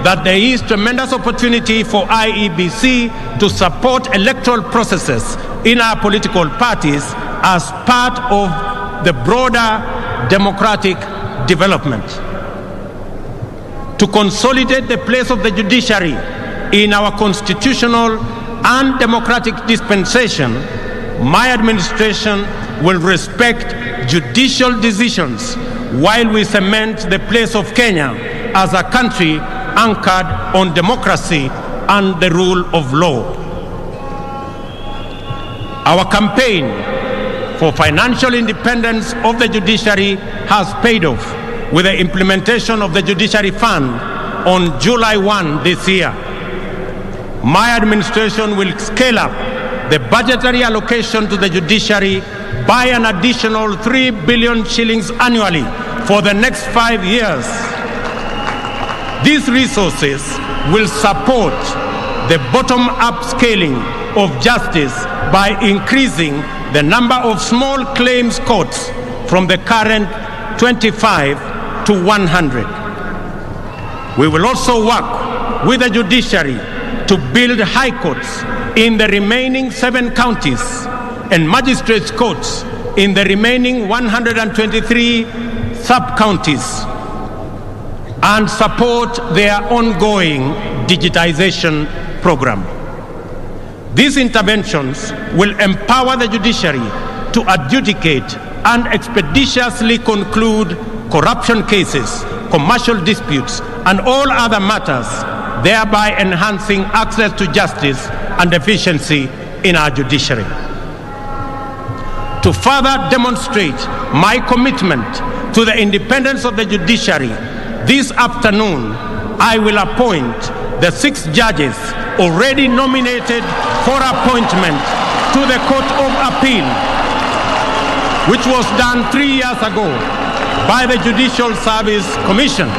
S2: that there is tremendous opportunity for IEBC to support electoral processes in our political parties as part of the broader democratic development. To consolidate the place of the judiciary in our constitutional and democratic dispensation, my administration will respect judicial decisions while we cement the place of Kenya as a country anchored on democracy and the rule of law. Our campaign for financial independence of the judiciary has paid off with the implementation of the Judiciary Fund on July 1 this year. My administration will scale up the budgetary allocation to the judiciary by an additional 3 billion shillings annually for the next 5 years. These resources will support the bottom-up scaling of justice by increasing the number of small claims courts from the current 25 to 100. We will also work with the judiciary to build high courts in the remaining 7 counties and magistrates courts in the remaining 123 sub-counties, and support their ongoing digitization program. These interventions will empower the judiciary to adjudicate and expeditiously conclude corruption cases, commercial disputes, and all other matters, thereby enhancing access to justice and efficiency in our judiciary. To further demonstrate my commitment to the independence of the judiciary, this afternoon I will appoint the 6 judges already nominated for appointment to the Court of Appeal, which was done 3 years ago by the Judicial Service Commission.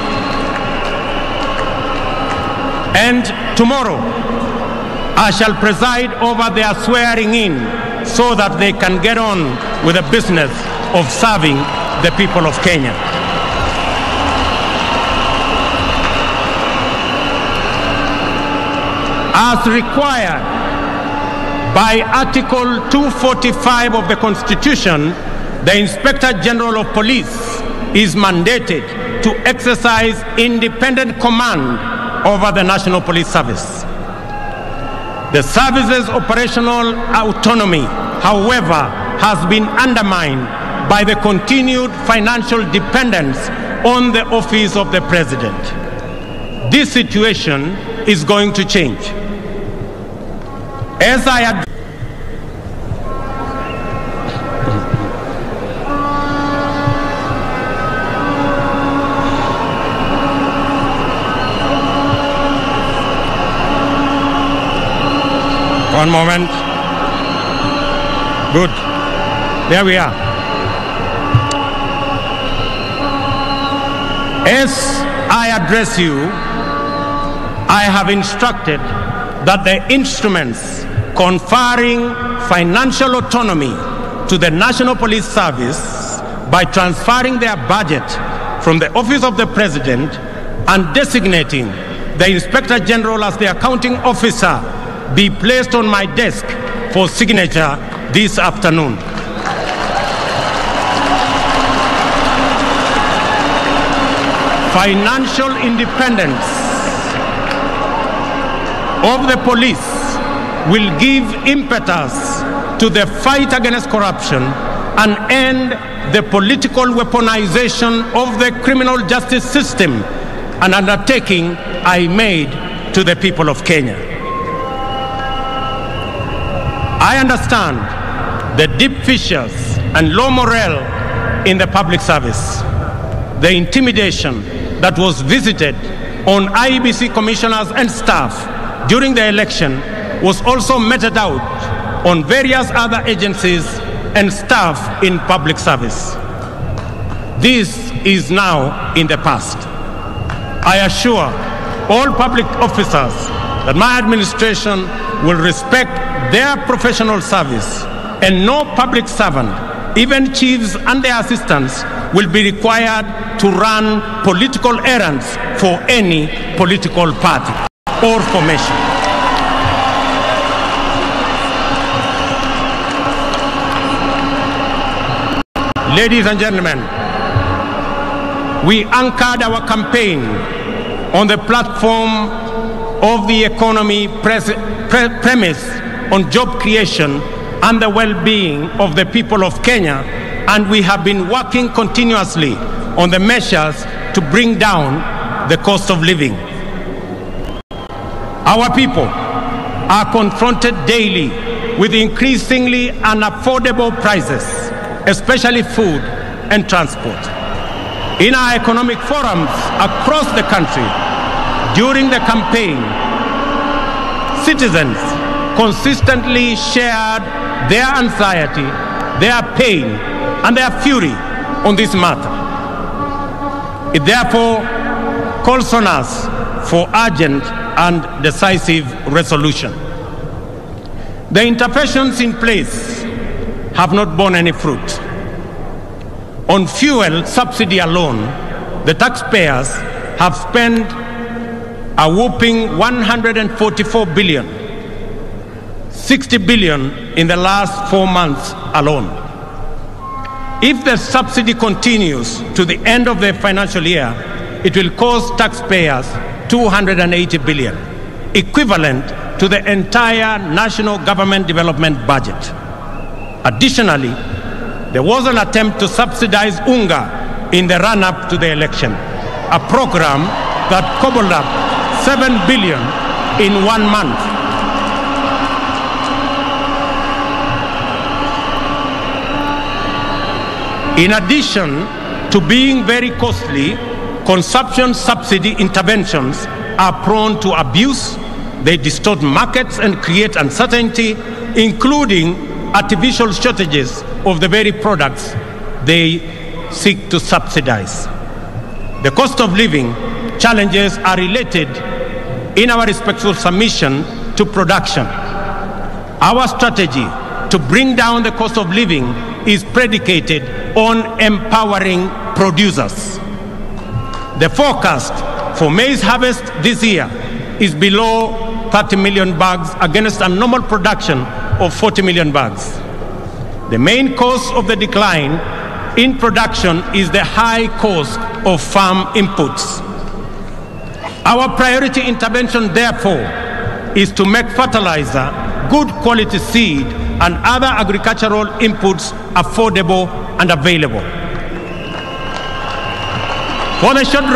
S2: And tomorrow, I shall preside over their swearing in so that they can get on with the business of serving the people of Kenya. As required by Article 245 of the Constitution, the Inspector General of Police is mandated to exercise independent command over the National Police Service. The service's operational autonomy, however, has been undermined by the continued financial dependence on the office of the President. This situation is going to change. As I had One moment. Good. There we are. As I address you, I have instructed that the instruments conferring financial autonomy to the National Police Service by transferring their budget from the Office of the President and designating the Inspector General as the accounting officer be placed on my desk for signature this afternoon. Financial independence of the police will give impetus to the fight against corruption and end the political weaponization of the criminal justice system, an undertaking I made to the people of Kenya. I understand the deep fissures and low morale in the public service. The intimidation that was visited on IEBC commissioners and staff during the election was also meted out on various other agencies and staff in public service. This is now in the past. I assure all public officers that my administration will respect their professional service, and no public servant, even chiefs and their assistants, will be required to run political errands for any political party or formation. Ladies and gentlemen, we anchored our campaign on the platform of the economy premise on job creation and the well-being of the people of Kenya, and we have been working continuously on the measures to bring down the cost of living. Our people are confronted daily with increasingly unaffordable prices, especially food and transport. In our economic forums across the country, during the campaign, citizens consistently shared their anxiety, their pain, and their fury on this matter. It therefore calls on us for urgent and decisive resolution. The interventions in place have not borne any fruit. On fuel subsidy alone, the taxpayers have spent a whopping 144 billion, 60 billion in the last 4 months alone. If the subsidy continues to the end of the financial year, it will cost taxpayers 280 billion, equivalent to the entire national government development budget. Additionally, there was an attempt to subsidize unga in the run-up to the election, a program that cobbled up 7 billion in 1 month. In addition to being very costly, consumption subsidy interventions are prone to abuse. They distort markets and create uncertainty, including artificial shortages of the very products they seek to subsidize. The cost of living challenges are related in our respectful submission to production. Our strategy to bring down the cost of living is predicated on empowering producers. The forecast for maize harvest this year is below 30 million bags against a normal production of 40 million bags. The main cause of the decline in production is the high cost of farm inputs. Our priority intervention, therefore, is to make fertilizer, good quality seed, and other agricultural inputs affordable and available. For the short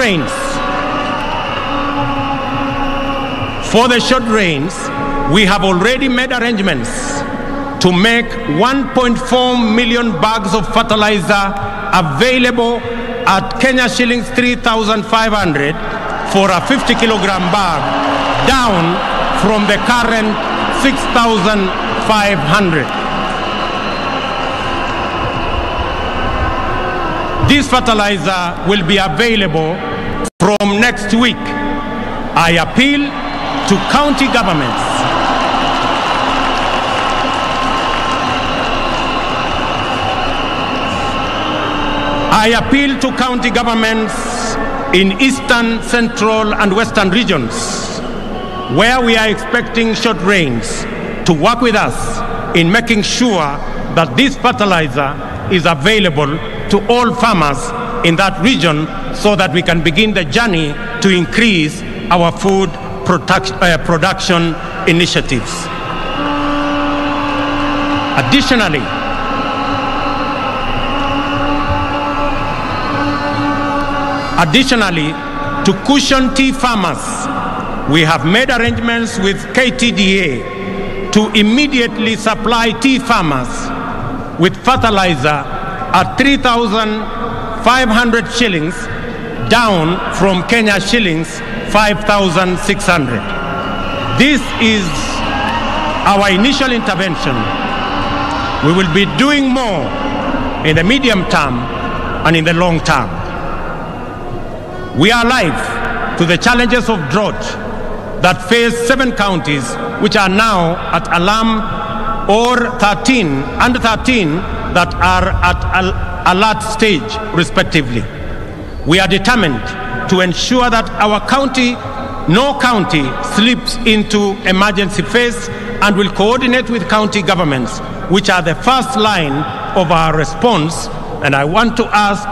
S2: rains, we have already made arrangements to make 1.4 million bags of fertilizer available at Kenya shillings 3,500 for a 50 kilogram bag, down from the current 6,500. This fertilizer will be available from next week. I appeal to county governments in eastern, central, and western regions where we are expecting short rains to work with us in making sure that this fertilizer is available to all farmers in that region so that we can begin the journey to increase our food production initiatives. Additionally, to cushion tea farmers, we have made arrangements with KTDA to immediately supply tea farmers with fertilizer at 3,500 shillings, down from Kenya shillings 5,600. This is our initial intervention. We will be doing more in the medium term and in the long term. We are alive to the challenges of drought that face 7 counties, which are now at alarm, or 13 that are at alert stage, respectively. We are determined to ensure that no county slips into emergency phase, and will coordinate with county governments, which are the first line of our response. And I want to ask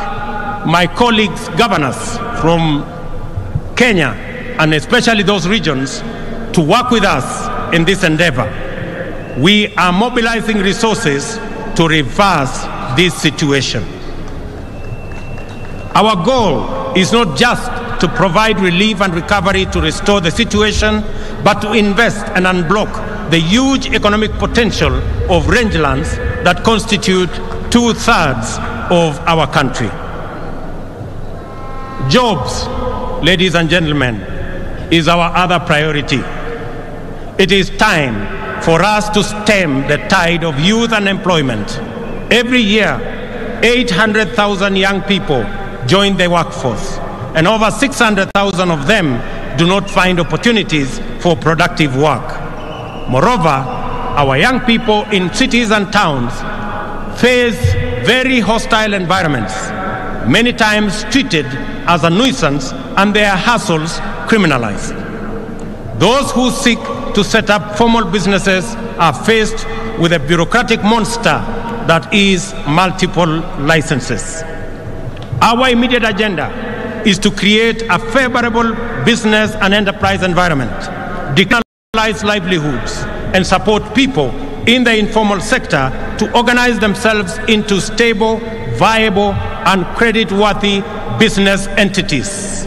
S2: my colleagues, governors from Kenya, and especially those regions, to work with us in this endeavor. We are mobilizing resources to reverse this situation. Our goal is not just to provide relief and recovery to restore the situation, but to invest and unblock the huge economic potential of rangelands that constitute 2/3 of our country. Jobs, ladies and gentlemen, is our other priority. It is time for us to stem the tide of youth unemployment. Every year, 800,000 young people join the workforce, and over 600,000 of them do not find opportunities for productive work. Moreover, our young people in cities and towns face very hostile environments, many times treated as a nuisance and their hassles criminalized. Those who seek to set up formal businesses are faced with a bureaucratic monster that is multiple licenses. Our immediate agenda is to create a favorable business and enterprise environment, decriminalize livelihoods, and support people in the informal sector to organize themselves into stable, viable, and credit-worthy business entities.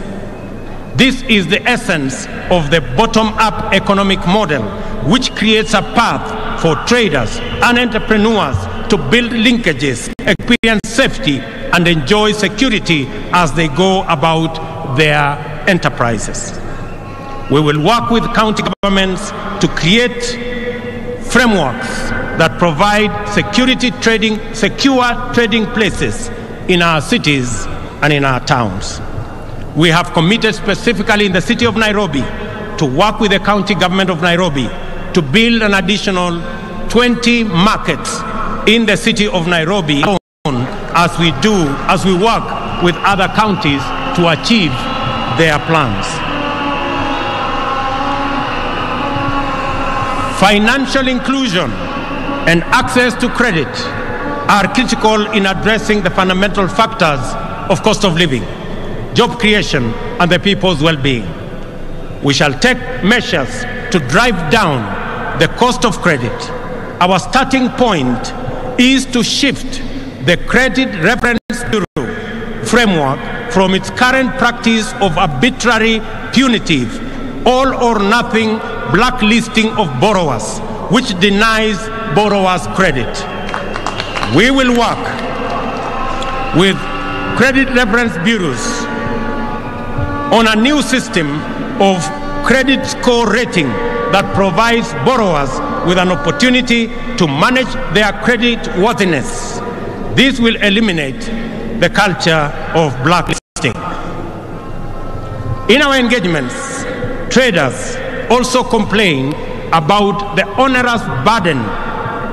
S2: This is the essence of the bottom-up economic model, which creates a path for traders and entrepreneurs to build linkages, experience safety, and enjoy security as they go about their enterprises. We will work with county governments to create frameworks that provide secure trading places in our cities and in our towns. We have committed specifically in the city of Nairobi to work with the county government of Nairobi to build an additional 20 markets in the city of Nairobi as we work with other counties to achieve their plans. Financial inclusion and access to credit are critical in addressing the fundamental factors of cost of living, job creation, and the people's well-being. We shall take measures to drive down the cost of credit. Our starting point is to shift the Credit Reference Bureau framework from its current practice of arbitrary, punitive, all-or-nothing blacklisting of borrowers, which denies borrowers credit. We will work with credit reference bureaus on a new system of credit score rating that provides borrowers with an opportunity to manage their credit worthiness. This will eliminate the culture of blacklisting. In our engagements, traders also complain about the onerous burden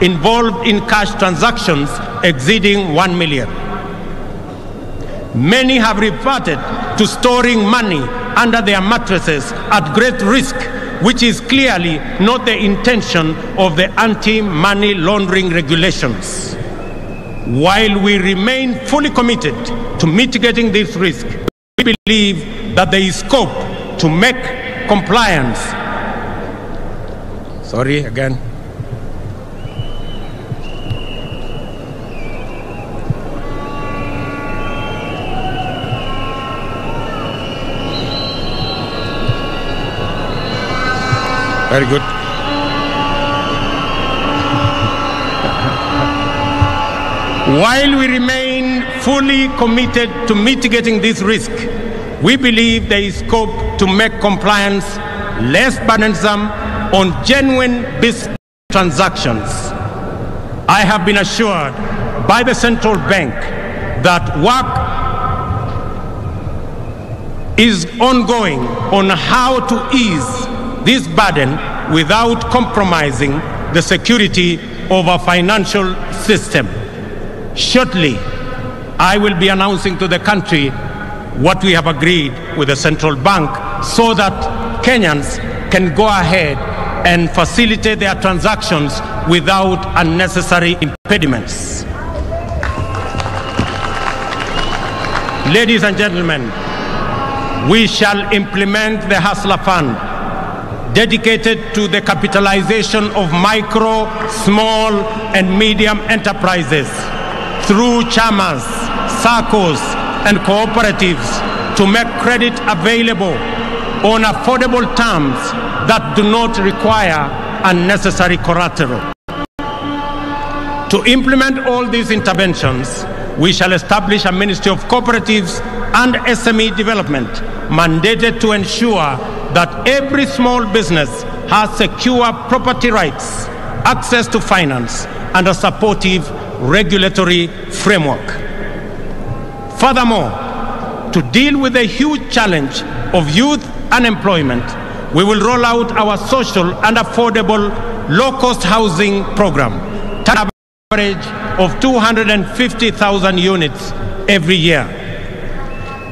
S2: involved in cash transactions exceeding 1 million. Many have reverted to storing money under their mattresses at great risk, which is clearly not the intention of the anti-money laundering regulations. While we remain fully committed to mitigating this risk, we believe that there is scope to make compliance. Sorry, again. Very good. While we remain fully committed to mitigating this risk, we believe there is scope to make compliance less burdensome on genuine business transactions. I have been assured by the central bank that work is ongoing on how to ease this burden without compromising the security of our financial system. Shortly, I will be announcing to the country what we have agreed with the central bank so that Kenyans can go ahead and facilitate their transactions without unnecessary impediments. Ladies and gentlemen, we shall implement the Hustler Fund, dedicated to the capitalization of micro, small, and medium enterprises through chamas, SACCOs, and cooperatives to make credit available on affordable terms that do not require unnecessary collateral. To implement all these interventions, we shall establish a Ministry of Cooperatives and SME Development, mandated to ensure that every small business has secure property rights, access to finance, and a supportive regulatory framework. Furthermore, to deal with the huge challenge of youth unemployment, we will roll out our social and affordable low-cost housing program, an average of 250,000 units every year.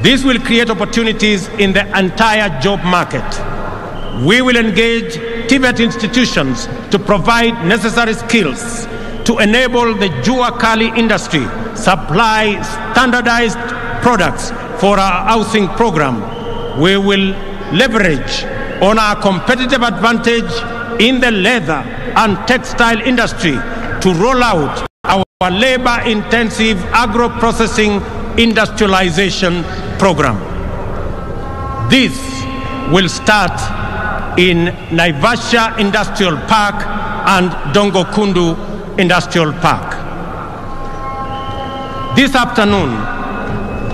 S2: This will create opportunities in the entire job market. We will engage TVET institutions to provide necessary skills to enable the Jua Kali industry supply standardized products for our housing program. We will leverage on our competitive advantage in the leather and textile industry to roll out our labor-intensive agro-processing industrialization program. This will start in Naivasha Industrial Park and Dongo Kundu Industrial Park. This afternoon,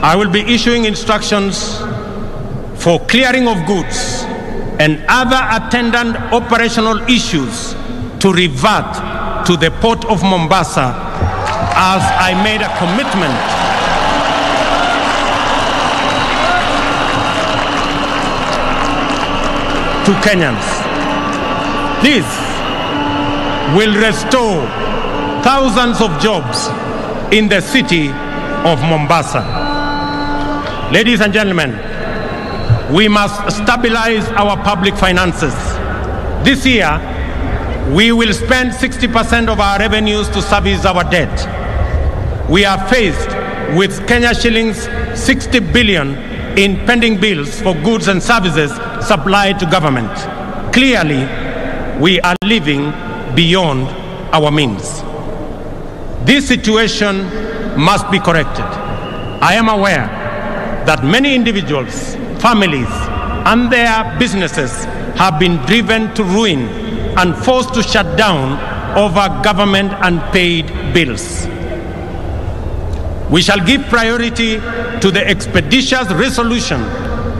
S2: I will be issuing instructions for clearing of goods and other attendant operational issues to revert to the Port of Mombasa, as I made a commitment to Kenyans. This will restore thousands of jobs in the city of Mombasa. Ladies and gentlemen, we must stabilize our public finances. This year, we will spend 60% of our revenues to service our debt. We are faced with Kenya shillings 60 billion in pending bills for goods and services supplied to government. Clearly, we are living beyond our means. This situation must be corrected. I am aware that many individuals, families, and their businesses have been driven to ruin and forced to shut down over government unpaid bills. We shall give priority to the expeditious resolution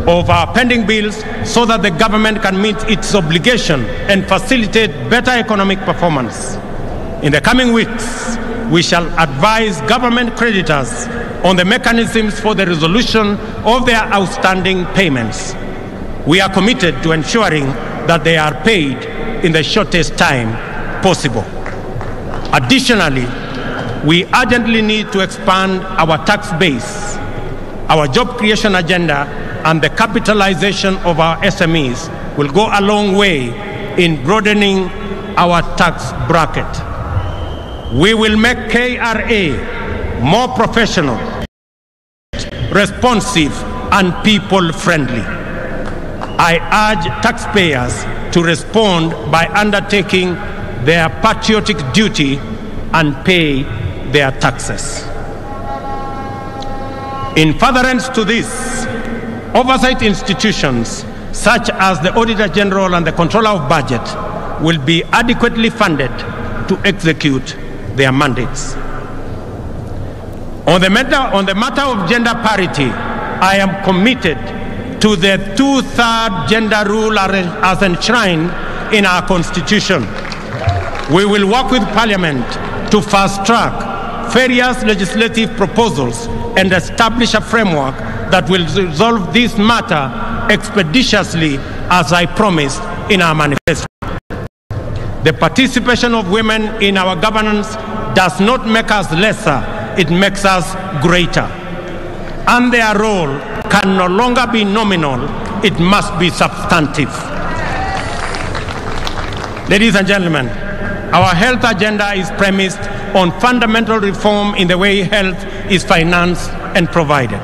S2: of our pending bills so that the government can meet its obligation and facilitate better economic performance. In the coming weeks, we shall advise government creditors on the mechanisms for the resolution of their outstanding payments. We are committed to ensuring that they are paid in the shortest time possible. Additionally, we urgently need to expand our tax base. Our job creation agenda and the capitalization of our SMEs will go a long way in broadening our tax bracket. We will make KRA more professional, responsive, and people-friendly. I urge taxpayers to respond by undertaking their patriotic duty and pay their taxes. In furtherance to this, oversight institutions such as the Auditor General and the Controller of Budget will be adequately funded to execute their mandates. On the matter of gender parity, I am committed to the 2/3 gender rule as enshrined in our Constitution. We will work with Parliament to fast-track various legislative proposals and establish a framework that will resolve this matter expeditiously, as I promised in our manifesto. The participation of women in our governance does not make us lesser, it makes us greater. And their role can no longer be nominal, it must be substantive. Ladies and gentlemen, our health agenda is premised on fundamental reform in the way health is financed and provided.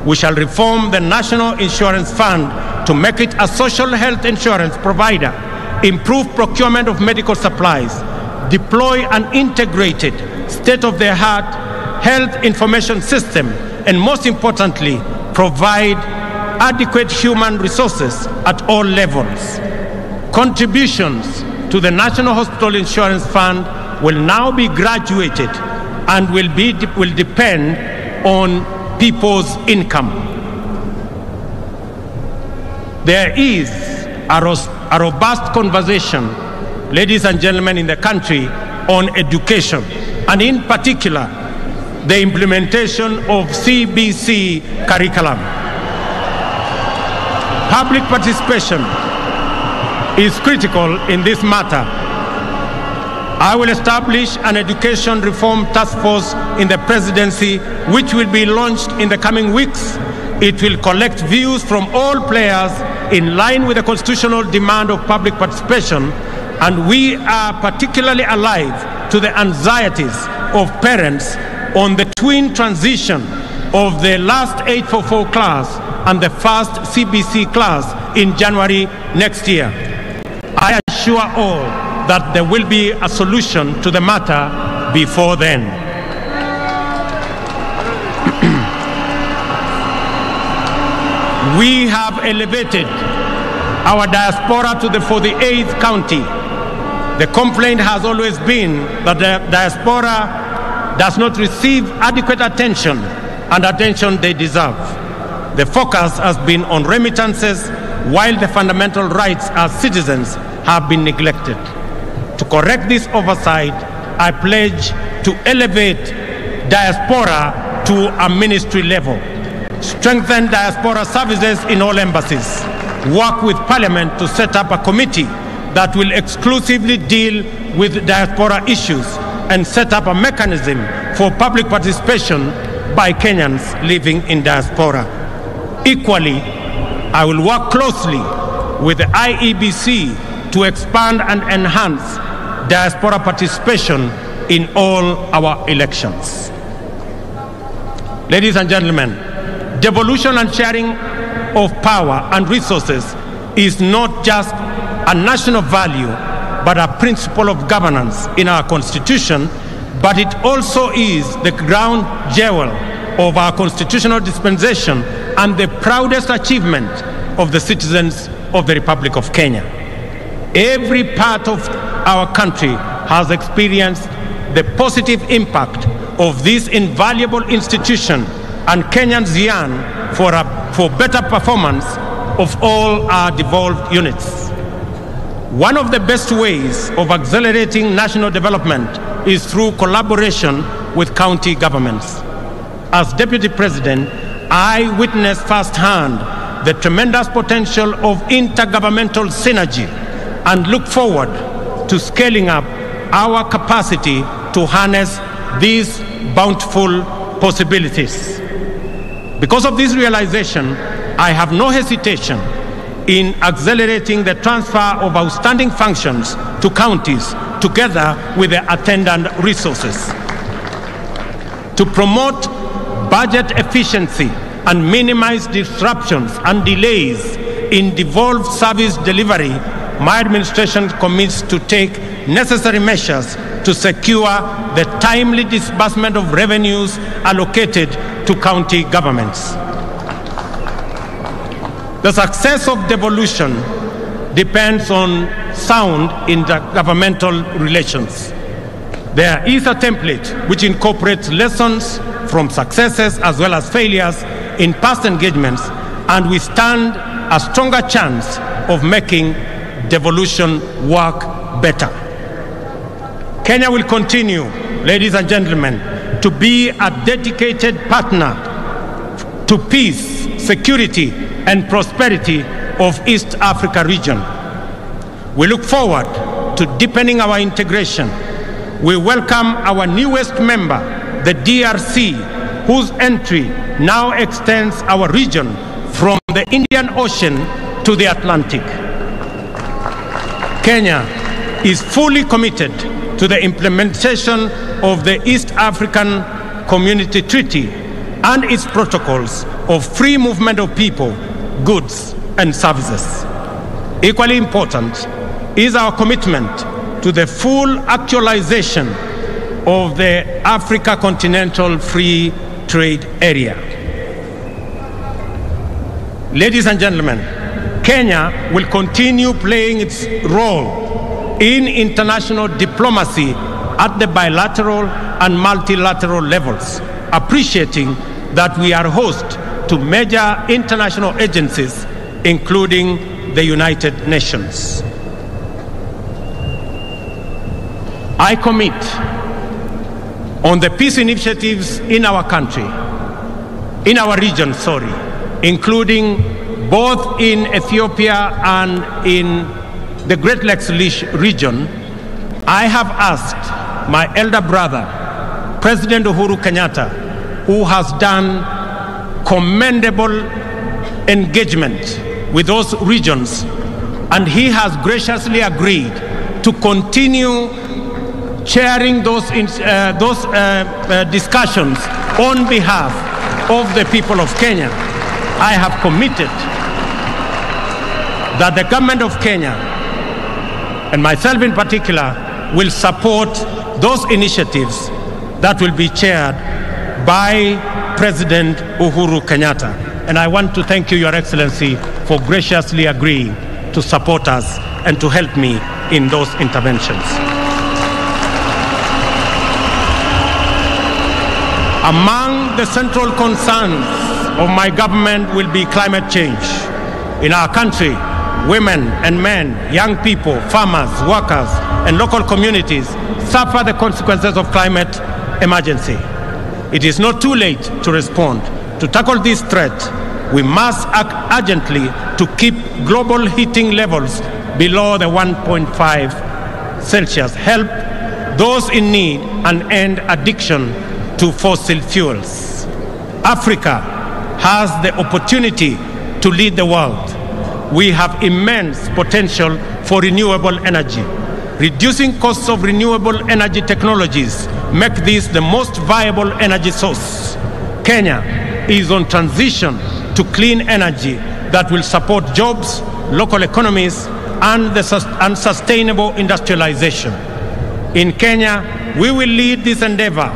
S2: We shall reform the National Insurance Fund to make it a social health insurance provider, improve procurement of medical supplies, deploy an integrated, state-of-the-art health information system, and most importantly, provide adequate human resources at all levels. Contributions to the National Hospital Insurance Fund will now be graduated and will depend on people's income. There is a robust conversation, ladies and gentlemen, in the country on education, and in particular, the implementation of CBC curriculum. Public participation is critical in this matter. I will establish an education reform task force in the presidency, which will be launched in the coming weeks. It will collect views from all players in line with the constitutional demand of public participation, and we are particularly alive to the anxieties of parents on the twin transition of the last 844 class and the first CBC class in January next year. I assure all that there will be a solution to the matter before then. We have elevated our diaspora to the 48th county. The complaint has always been that the diaspora does not receive adequate attention and attention they deserve. The focus has been on remittances, while the fundamental rights as citizens have been neglected. To correct this oversight, I pledge to elevate diaspora to a ministry level, strengthen diaspora services in all embassies, work with Parliament to set up a committee that will exclusively deal with diaspora issues, and set up a mechanism for public participation by Kenyans living in diaspora. Equally, I will work closely with the IEBC to expand and enhance diaspora participation in all our elections. Ladies and gentlemen, devolution and sharing of power and resources is not just a national value, but a principle of governance in our Constitution, but it also is the ground jewel of our constitutional dispensation and the proudest achievement of the citizens of the Republic of Kenya. Every part of our country has experienced the positive impact of this invaluable institution, and Kenyans yearn for better performance of all our devolved units. One of the best ways of accelerating national development is through collaboration with county governments. As Deputy President, I witnessed firsthand the tremendous potential of intergovernmental synergy and look forward to scaling up our capacity to harness these bountiful possibilities. Because of this realization, I have no hesitation in accelerating the transfer of outstanding functions to counties together with the attendant resources. To promote budget efficiency and minimize disruptions and delays in devolved service delivery, my administration commits to take necessary measures to secure the timely disbursement of revenues allocated to county governments. The success of devolution depends on sound intergovernmental relations. There is a template which incorporates lessons from successes as well as failures in past engagements, and we stand a stronger chance of making devolution work better. Kenya will continue, ladies and gentlemen, to be a dedicated partner to peace, security, and prosperity of East Africa region. We look forward to deepening our integration. We welcome our newest member, the DRC, whose entry now extends our region from the Indian Ocean to the Atlantic. Kenya is fully committed to the implementation of the East African Community Treaty and its protocols of free movement of people, goods, and services. Equally important is our commitment to the full actualization of the Africa Continental Free Trade Area. Ladies and gentlemen, Kenya will continue playing its role in international diplomacy at the bilateral and multilateral levels, appreciating that we are host to major international agencies, including the United Nations. I commit on the peace initiatives in our country, in our region, including both in Ethiopia and in the Great Lakes region. I have asked my elder brother, President Uhuru Kenyatta, who has done commendable engagement with those regions, and he has graciously agreed to continue chairing those discussions on behalf of the people of Kenya. I have committed that the government of Kenya, and myself in particular, will support those initiatives that will be chaired by President Uhuru Kenyatta. And I want to thank you, Your Excellency, for graciously agreeing to support us and to help me in those interventions. Among the central concerns of my government will be climate change. In our country, women and men, young people, farmers, workers, and local communities suffer the consequences of climate emergency. It is not too late to respond. To tackle this threat, we must act urgently to keep global heating levels below the 1.5 Celsius, help those in need, and end addiction to fossil fuels. Africa has the opportunity to lead the world. We have immense potential for renewable energy. Reducing costs of renewable energy technologies make this the most viable energy source. Kenya is on transition to clean energy that will support jobs, local economies, and sustainable industrialization. In Kenya, we will lead this endeavor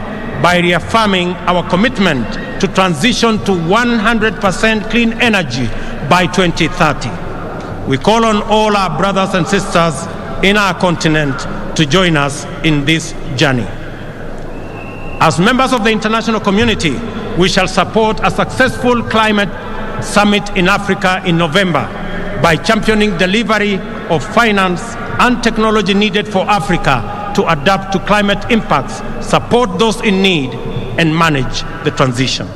S2: by reaffirming our commitment to transition to 100% clean energy by 2030. We call on all our brothers and sisters in our continent to join us in this journey. As members of the international community, we shall support a successful climate summit in Africa in November by championing delivery of finance and technology needed for Africa to adapt to climate impacts, support those in need, and manage the transition.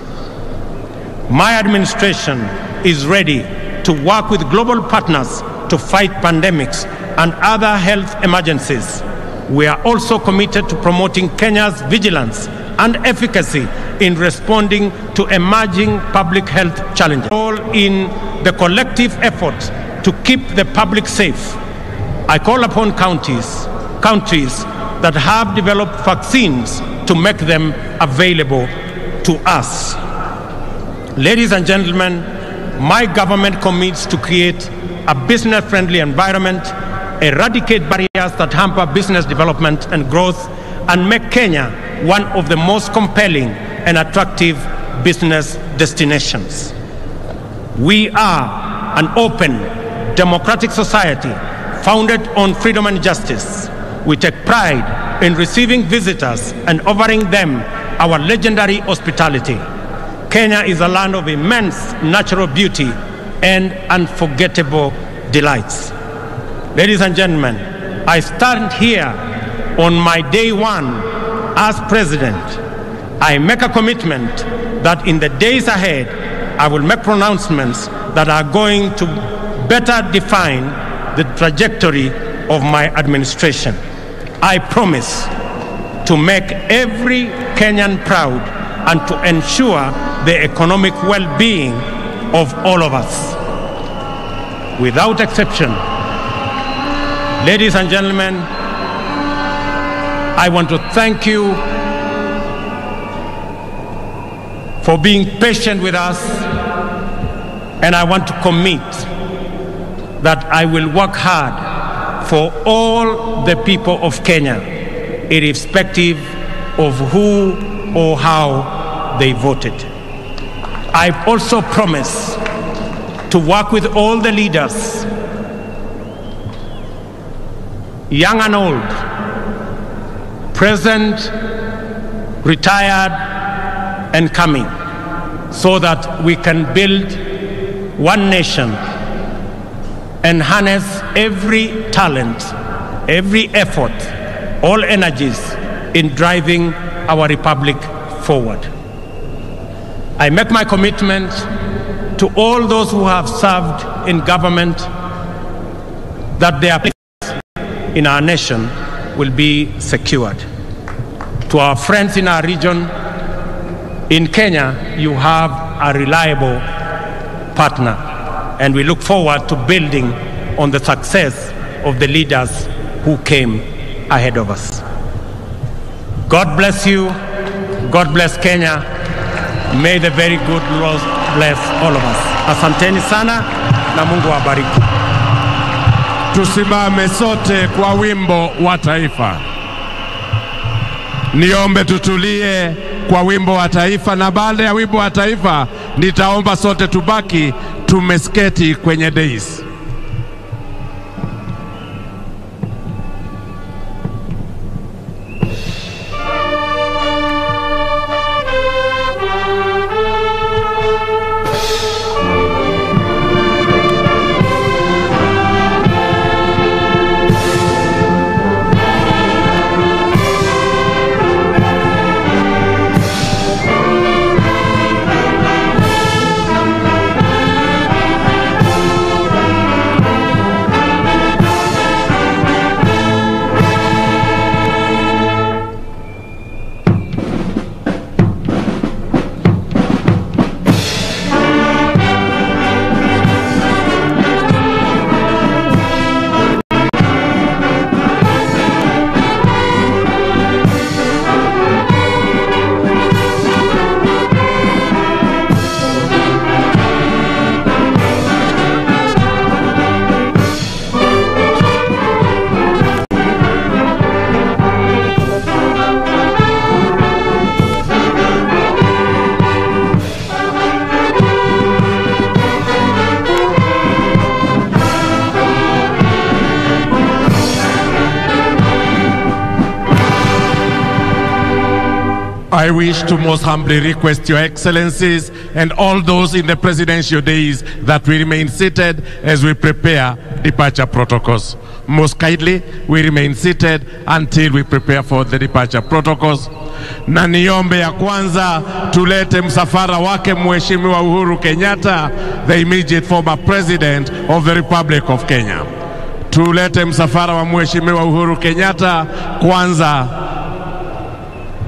S2: My administration is ready to work with global partners to fight pandemics and other health emergencies. We are also committed to promoting Kenya's vigilance and efficacy in responding to emerging public health challenges. All in the collective effort to keep the public safe. I call upon countries that have developed vaccines to make them available to us. Ladies and gentlemen, my government commits to create a business-friendly environment, eradicate barriers that hamper business development and growth, and make Kenya one of the most compelling and attractive business destinations. We are an open, democratic society founded on freedom and justice. We take pride in receiving visitors and offering them our legendary hospitality. Kenya is a land of immense natural beauty and unforgettable delights. Ladies and gentlemen, I stand here on my day one as president. I make a commitment that in the days ahead, I will make pronouncements that are going to better define the trajectory of my administration. I promise to make every Kenyan proud and to ensure the economic well-being of all of us. Without exception, ladies and gentlemen, I want to thank you for being patient with us, and I want to commit that I will work hard for all the people of Kenya, irrespective of who or how they voted. I also promise to work with all the leaders, young and old, present, retired, and coming, so that we can build one nation and harness every talent, every effort, all energies in driving our republic forward. I make my commitment to all those who have served in government that their place in our nation will be secured. To our friends in our region, in Kenya, you have a reliable partner, and we look forward to building on the success of the leaders who came ahead of us. God bless you. God bless Kenya. May the very good Lord bless all of us. Asanteni sana na Mungu awabariki.
S1: Tusimame sote kwa wimbo wa taifa. Niombe tutulie kwa wimbo wa taifa, na baada ya wimbo wa taifa nitaomba sote tubaki tumesketi kwenye dais.
S2: I wish to most humbly request Your Excellencies and all those in the presidential days that we remain seated as we prepare departure protocols. Most kindly, we remain seated until we prepare for the departure protocols. Na niombe ya kwanza tulete msafara wake Mheshimiwa Uhuru Kenyatta, the immediate former president of the Republic of Kenya. Tulete msafara wa Mheshimiwa Uhuru Kenyatta kwanza,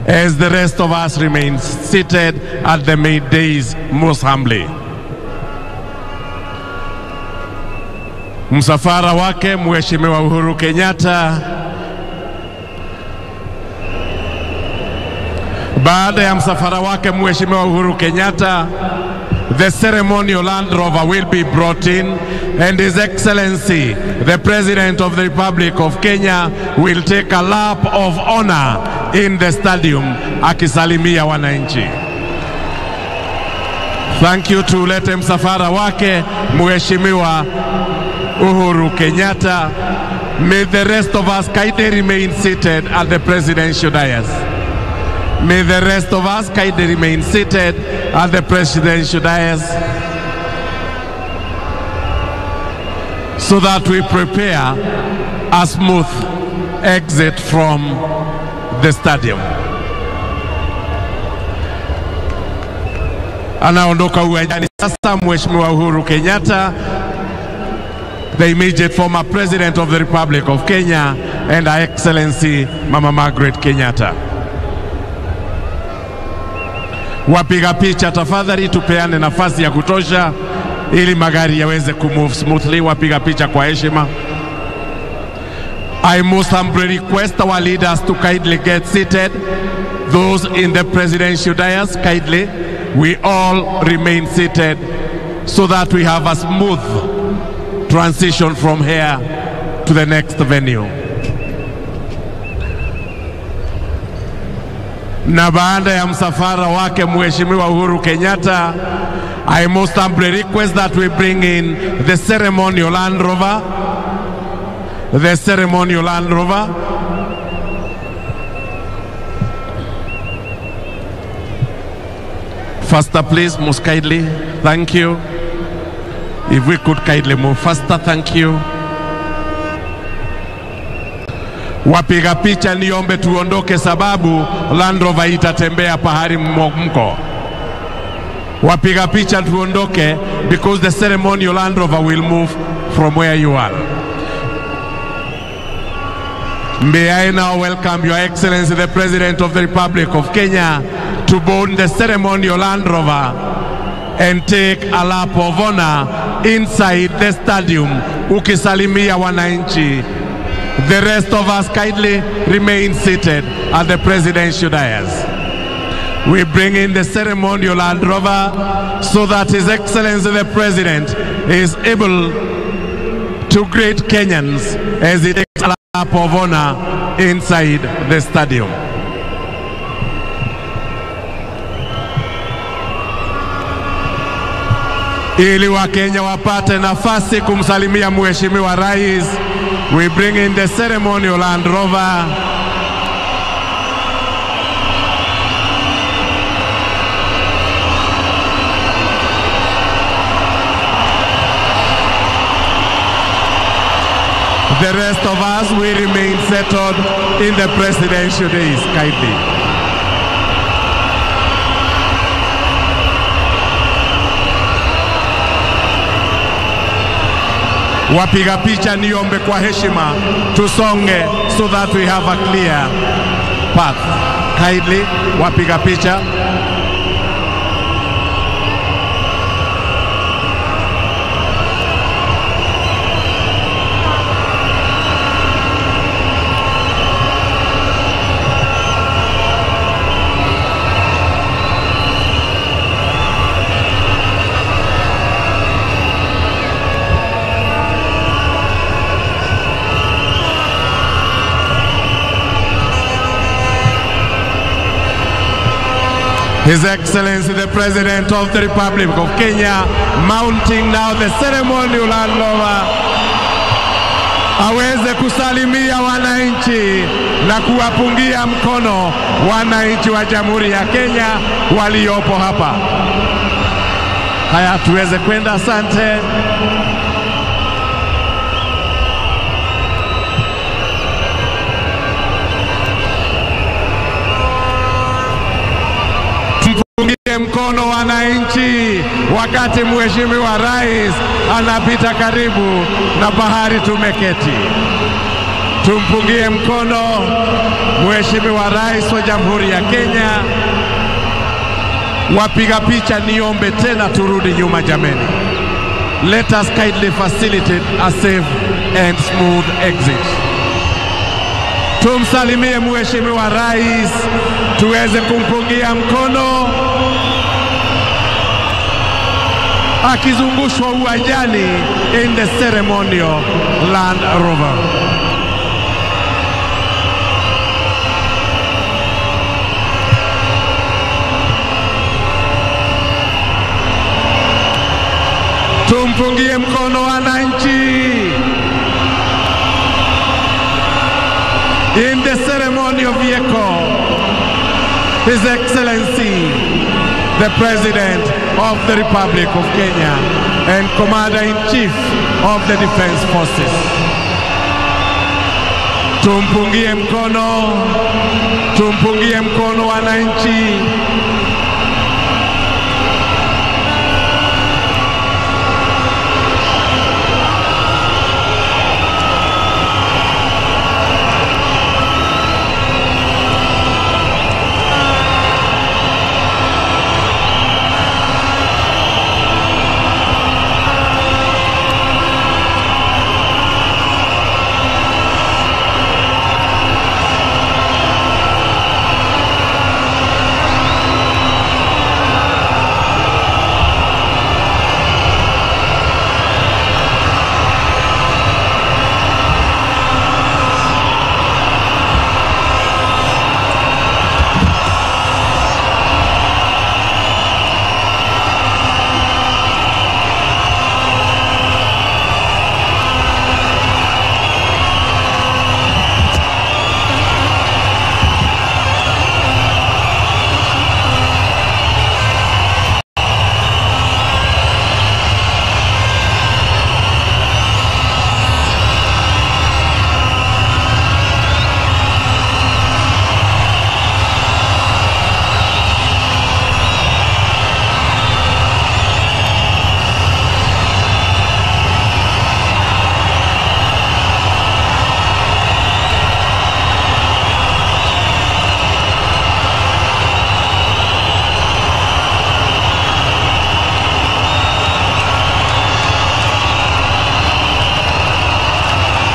S2: as the rest of us remain seated at the middays most humbly. Msafara wake Mheshimiwa Uhuru Kenyatta. Baada ya msafara wake Mheshimiwa Uhuru Kenyatta, the ceremonial Land Rover will be brought in, and His Excellency, the President of the Republic of Kenya, will take a lap of honor in the stadium akisalimia wananchi. Thank you. Tulete msafara wake Mheshimiwa Uhuru Kenyatta. May the rest of us kindly remain seated at the presidential dais. May the rest of us kindly remain seated at the presidential dais so that we prepare a smooth exit from the stadium. Anaondoka uwanjani sasa Mheshimiwa Uhuru Kenyatta, the immediate former president of the Republic of Kenya, and Her Excellency Mama Margaret Kenyatta. Wapiga picha tafadhali tupeane nafasi ya kutosha ili magari yaweze kumove smoothly. Wapiga picha kwa heshima. I most humbly request our leaders to kindly get seated. Those in the presidential dais, kindly, we all remain seated so that we have a smooth transition from here to the next venue. Na baada ya msafara wake Mheshimiwa Uhuru Kenyatta, I most humbly request that we bring in the ceremonial Land Rover. The ceremonial Land Rover. Faster please, most kindly. Thank you. If we could kindly move faster, thank you. Wapiga picha niombe tuondoke sababu Land Rover itatembea pahali mko. Wapiga picha tuondoke because the ceremonial Land Rover will move from where you are. May I now welcome Your Excellency the President of the Republic of Kenya to board the ceremonial Land Rover and take a lap of honor inside the stadium ukisalimia wananchi. The rest of us kindly remain seated at the presidential dais. We bring in the ceremonial Land Rover so that His Excellency the President is able to greet Kenyans as he takes a lap of honor inside the stadium. Ili Wakenya wapate nafasi kumsalimia Mheshimiwa Rais, we bring in the ceremonial Land Rover. The rest of us, we remain settled in the presidential days, kindly. Wapiga picha niombe kwa heshima tusonge so that we have a clear path. Kindly, wapiga picha. His Excellency the President of the Republic of Kenya mounting now the ceremonial Land Rover.
S1: aweze kusalimia wananchi na kuwapungia mkono wananchi wa Jamhuri ya Kenya waliopo hapa. Haya, tuweze kwenda. Asante. Tupungie mkono wananchi wakati Mheshimiwa Rais anapita karibu na bahari tumeketi. Tumpungie mkono Mheshimiwa Rais wa Jamhuri ya Kenya. Wapiga picha, niombe tena turudi nyuma jameni. Let us kindly facilitate a safe and smooth exit. Tumsalimie Mheshimiwa Rais, tuweze kumpungia mkono akizungushwa uwanjani in the ceremonial Land Rover. Tumpungie mkono wananchi in the ceremonial vehicle. His Excellency, the President of the Republic of Kenya and Commander-in-Chief of the Defense Forces. Tumpungie mkono wananchi.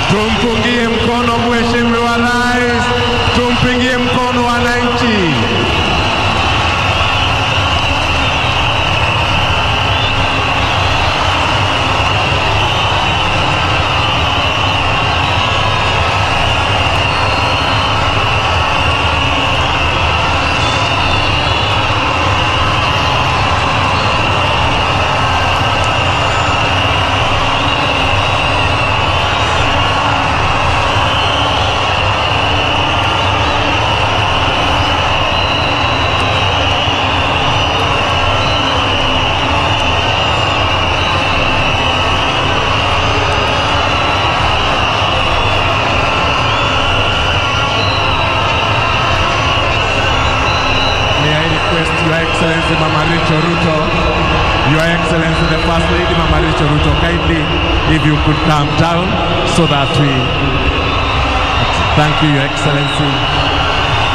S1: Tumpungie mkono Mheshimiwa Rais, tumpungie mkono wananchi. Excellency Mama Rais Ruto, Your Excellency the First Lady Mama Rais Ruto, kindly if you could calm down so that we... Thank you, Your Excellency.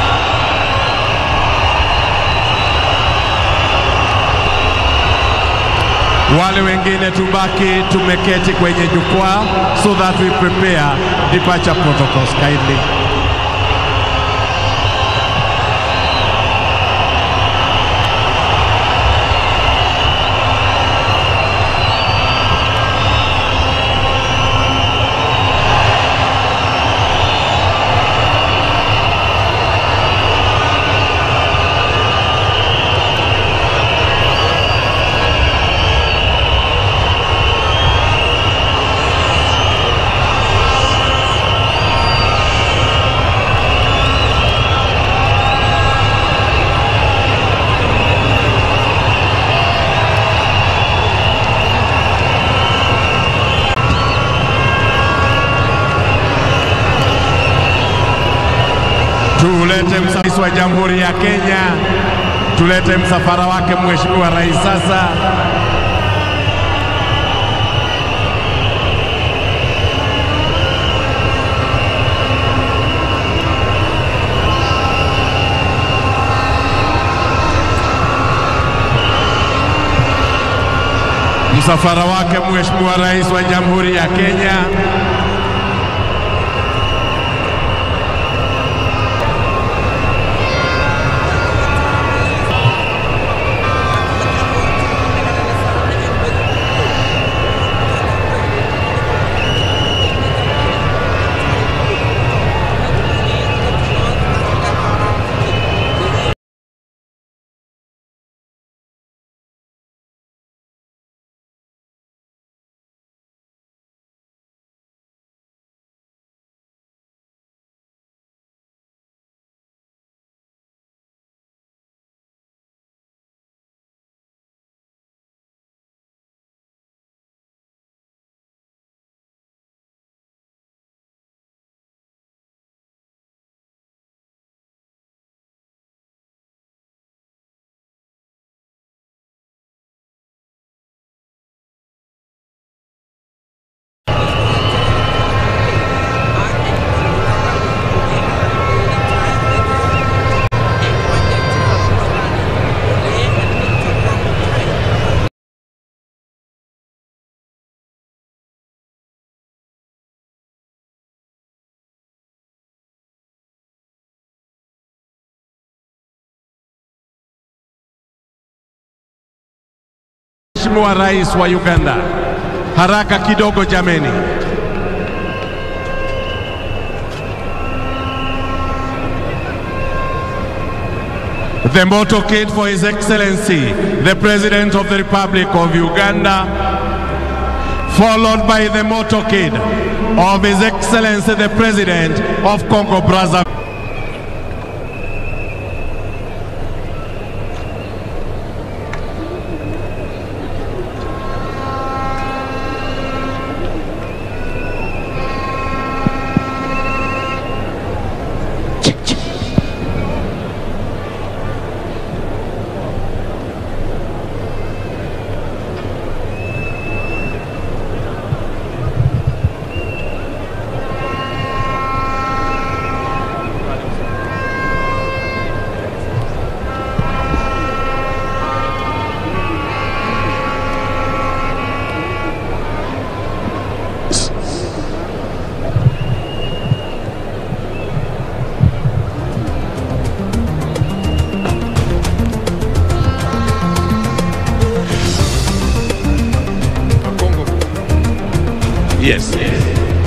S1: Wale wengine tubaki tumeketi kwenye jukwaa so that we prepare departure protocols kindly.
S2: Tulete msafara wa Jamhuri ya Kenya, tulete msafara wake Mheshimiwa Rais sasa. Msafara wake Mheshimiwa Rais wa Jamhuri ya Kenya. Mheshimiwa Rais wa Uganda, haraka kidogo jameni. The motorcade for His Excellency, the President of the Republic of Uganda, followed by the motorcade of His Excellency, the President of Congo Brazzaville. Yes.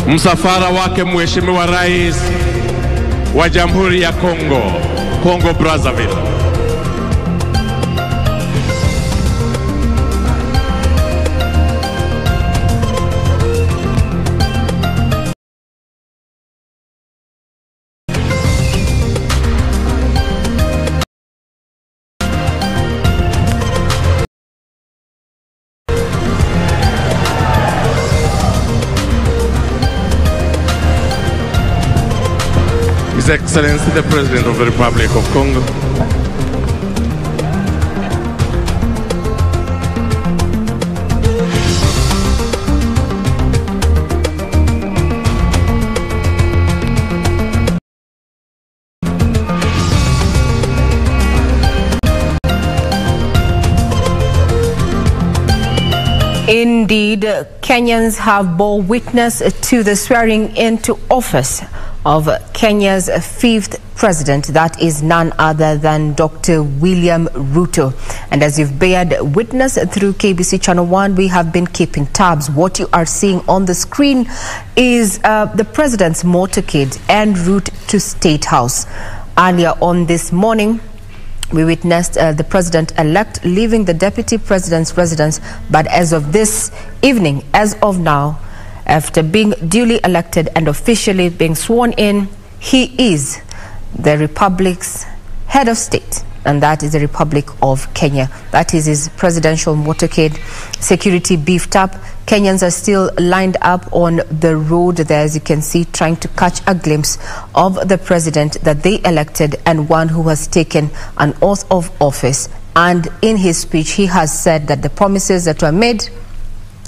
S2: Msafara wake Mheshimiwa Rais wa Jamhuri ya Congo Brazzaville. His Excellency, the President of the Republic of Congo.
S6: Indeed, Kenyans have bore witness to the swearing into office of Kenya's fifth president, that is none other than Dr. William Ruto. And as you've bared witness through KBC Channel 1, we have been keeping tabs. What you are seeing on the screen is the president's motorcade en route to State House. Earlier on this morning, we witnessed the president-elect leaving the deputy president's residence, but as of this evening, as of now, after being duly elected and officially being sworn in, he is the Republic's head of state. and that is the Republic of Kenya. That is his presidential motorcade. Security beefed up. Kenyans are still lined up on the road there, as you can see, trying to catch a glimpse of the president that they elected and one who has taken an oath of office. And in his speech, he has said that the promises that were made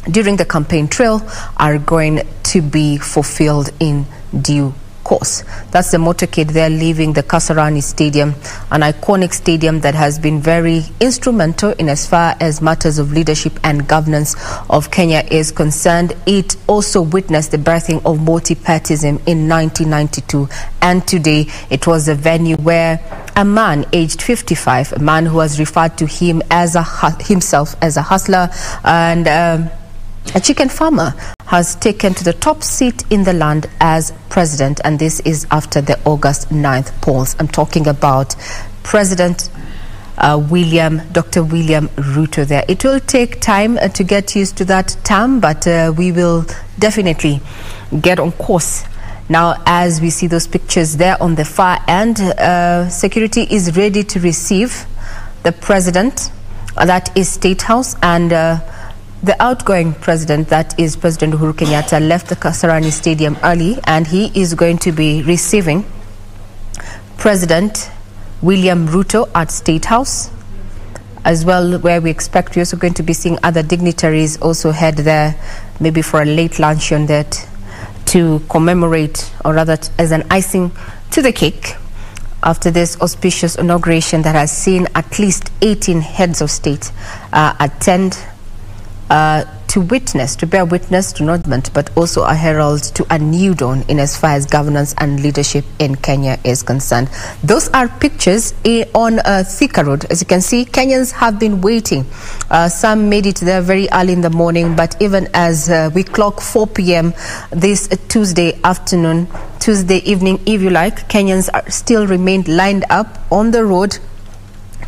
S6: during the campaign trail are going to be fulfilled in due course. That's the motorcade there leaving the Kasarani Stadium, an iconic stadium that has been very instrumental in as far as matters of leadership and governance of Kenya is concerned. It also witnessed the birthing of multi-partyism in 1992, and today it was a venue where a man aged 55, a man who has referred to himself as a hustler and a chicken farmer, has taken to the top seat in the land as president, and this is after the August 9th polls. I'm talking about President Dr. William Ruto there. It will take time to get used to that term, but we will definitely get on course. Now, as we see those pictures there on the far end, security is ready to receive the president, that is State House, and the outgoing president, that is President Uhuru Kenyatta, left the Kasarani Stadium early, and he is going to be receiving President William Ruto at State House as well, where we expect we're also going to be seeing other dignitaries also head there, maybe for a late luncheon that to commemorate, or rather as an icing to the cake, after this auspicious inauguration that has seen at least 18 heads of state attend to bear witness to announcement, but also a herald to a new dawn in as far as governance and leadership in Kenya is concerned. Those are pictures on Thika Road. As you can see, Kenyans have been waiting. Some made it there very early in the morning, but even as we clock 4 p.m. this Tuesday evening, if you like, Kenyans are still remained lined up on the road,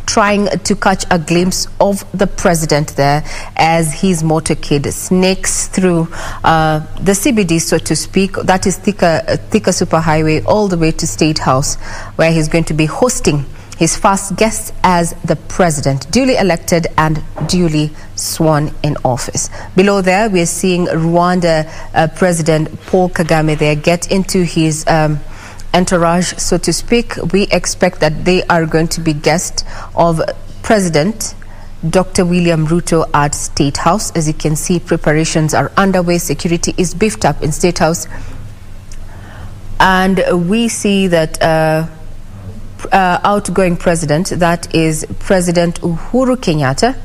S6: trying to catch a glimpse of the president there as his motorcade snakes through the CBD, so to speak. That is Thika Superhighway, all the way to State House, where he's going to be hosting his first guest as the president, duly elected and duly sworn in office. Below there, we're seeing Rwanda President Paul Kagame there get into his entourage, so to speak. We expect that they are going to be guests of President Dr. William Ruto at State House. As you can see, preparations are underway. Security is beefed up in State House. And we see that outgoing president, that is President Uhuru Kenyatta,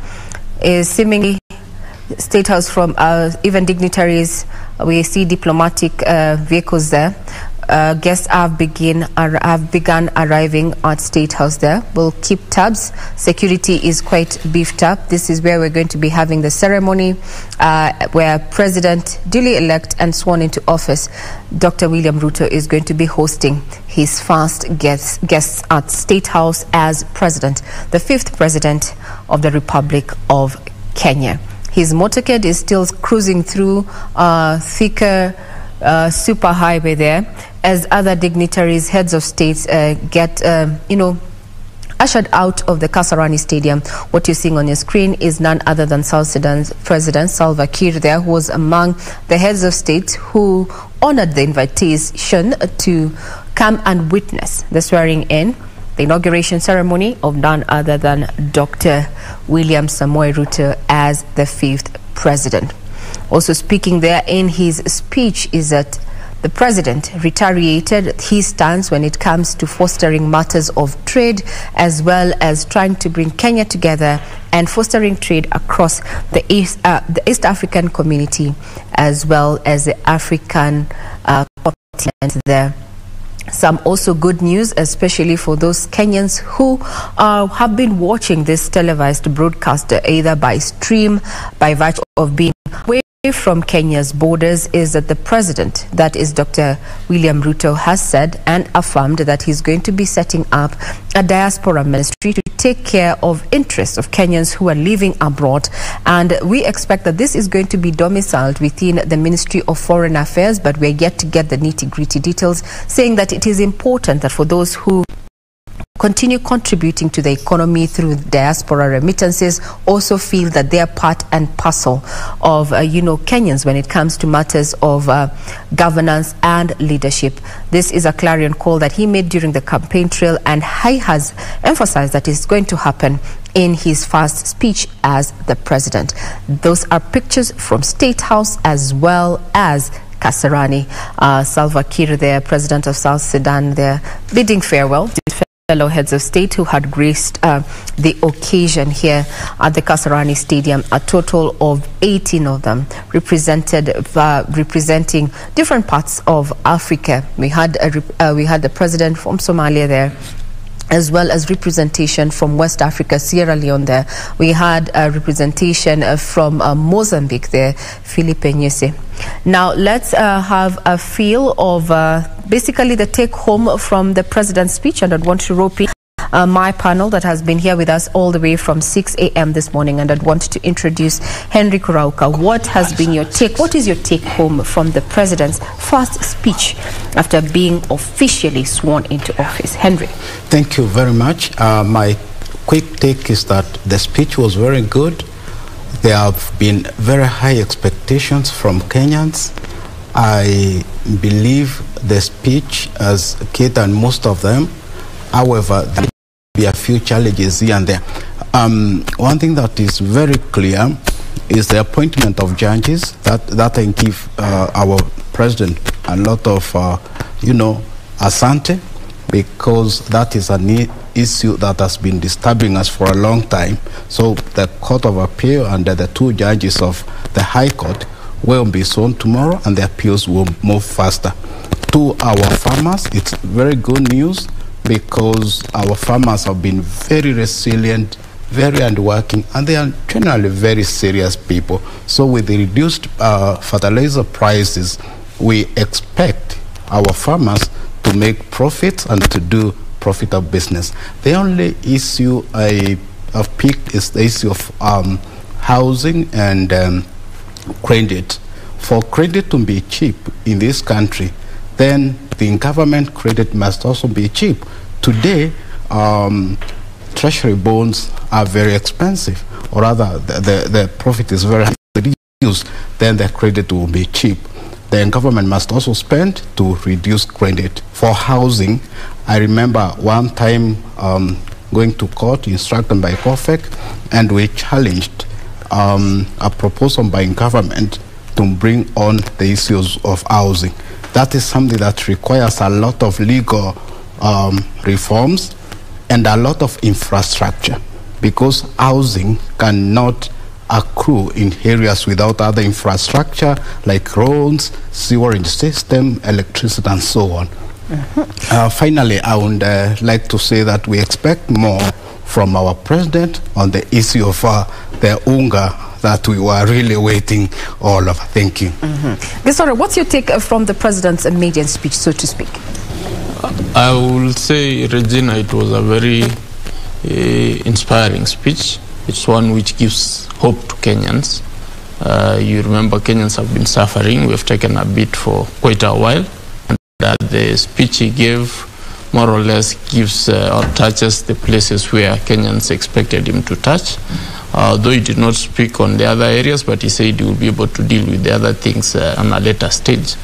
S6: is seemingly State House from even dignitaries. We see diplomatic vehicles there. Guests have begun arriving at State House there. We'll keep tabs. Security is quite beefed up. This is where we're going to be having the ceremony where President duly elect and sworn into office, Dr. William Ruto, is going to be hosting his first guests at State House as president, the 5th president of the Republic of Kenya. His motorcade is still cruising through Thika Superhighway there, as other dignitaries, heads of states get, ushered out of the Kasarani Stadium. What you're seeing on your screen is none other than South Sudan's President Salva Kiir there, who was among the heads of state who honored the invitation to come and witness the swearing in, the inauguration ceremony of none other than Dr. William Samoei Ruto as the 5th president. Also speaking there in his speech is that the president reiterated his stance when it comes to fostering matters of trade, as well as trying to bring Kenya together and fostering trade across the East African community, as well as the African continent there. Some also good news, especially for those Kenyans who have been watching this televised broadcast either by stream, by virtue of being away from Kenya's borders, is that the president, that is Dr. William Ruto, has said and affirmed that he's going to be setting up a diaspora ministry to take care of interests of Kenyans who are living abroad. And we expect that this is going to be domiciled within the Ministry of Foreign Affairs, but we're yet to get the nitty-gritty details, saying that it is important that for those who continue contributing to the economy through diaspora remittances also feel that they are part and parcel of, Kenyans when it comes to matters of governance and leadership. This is a clarion call that he made during the campaign trail, and he has emphasized that it's going to happen in his first speech as the president. Those are pictures from State House as well as Kasarani. Salva Kiir, the president of South Sudan, they're bidding farewell to fellow heads of state who had graced the occasion here at the Kasarani Stadium. A total of 18 of them representing different parts of Africa. We had the president from Somalia there, as well as representation from West Africa, Sierra Leone there. We had a representation from Mozambique there, Philippe Nyusi. Now, let's have a feel of basically the take-home from the president's speech, and I'd want to rope in my panel that has been here with us all the way from 6 a.m. this morning, and I'd want to introduce Henry Kurauka. What has been your take? What is your take-home from the president's first speech after being officially sworn into office? Henry.
S7: Thank you very much. My quick take is that the speech was very good. There have been very high expectations from Kenyans. I believe the speech has catered most of them. However, there may be a few challenges here and there. One thing that is very clear is the appointment of judges. That can give our president a lot of, asante, because that is an issue that has been disturbing us for a long time. So the Court of Appeal and the two judges of the High Court will be sworn tomorrow, and the appeals will move faster. To our farmers, it's very good news, because our farmers have been very resilient, very hardworking, and they are generally very serious people. So with the reduced fertilizer prices, we expect our farmers to make profits and to do profitable business. The only issue I have picked is the issue of housing and credit. For credit to be cheap in this country, then the government credit must also be cheap. Today, treasury bonds are very expensive, or rather the profit is very reduced, then the credit will be cheap. The government must also spend to reduce credit. For housing, I remember one time going to court instructed by COFEC, and we challenged a proposal by government to bring on the issues of housing. That is something that requires a lot of legal reforms and a lot of infrastructure, because housing cannot accrue in areas without other infrastructure like roads, sewerage system, electricity, and so on. Finally, I would like to say that we expect more from our president on the issue of the UNGA that we were really waiting all of. Thank you.
S6: Gisora, what's your take from the president's maiden speech, so to speak?
S8: I will say, Regina, it was a very inspiring speech. It's one which gives hope to Kenyans. You remember, Kenyans have been suffering. We've taken a beat for quite a while. And the speech he gave more or less gives or touches the places where Kenyans expected him to touch. Though he did not speak on the other areas, but he said he will be able to deal with the other things on a later stage.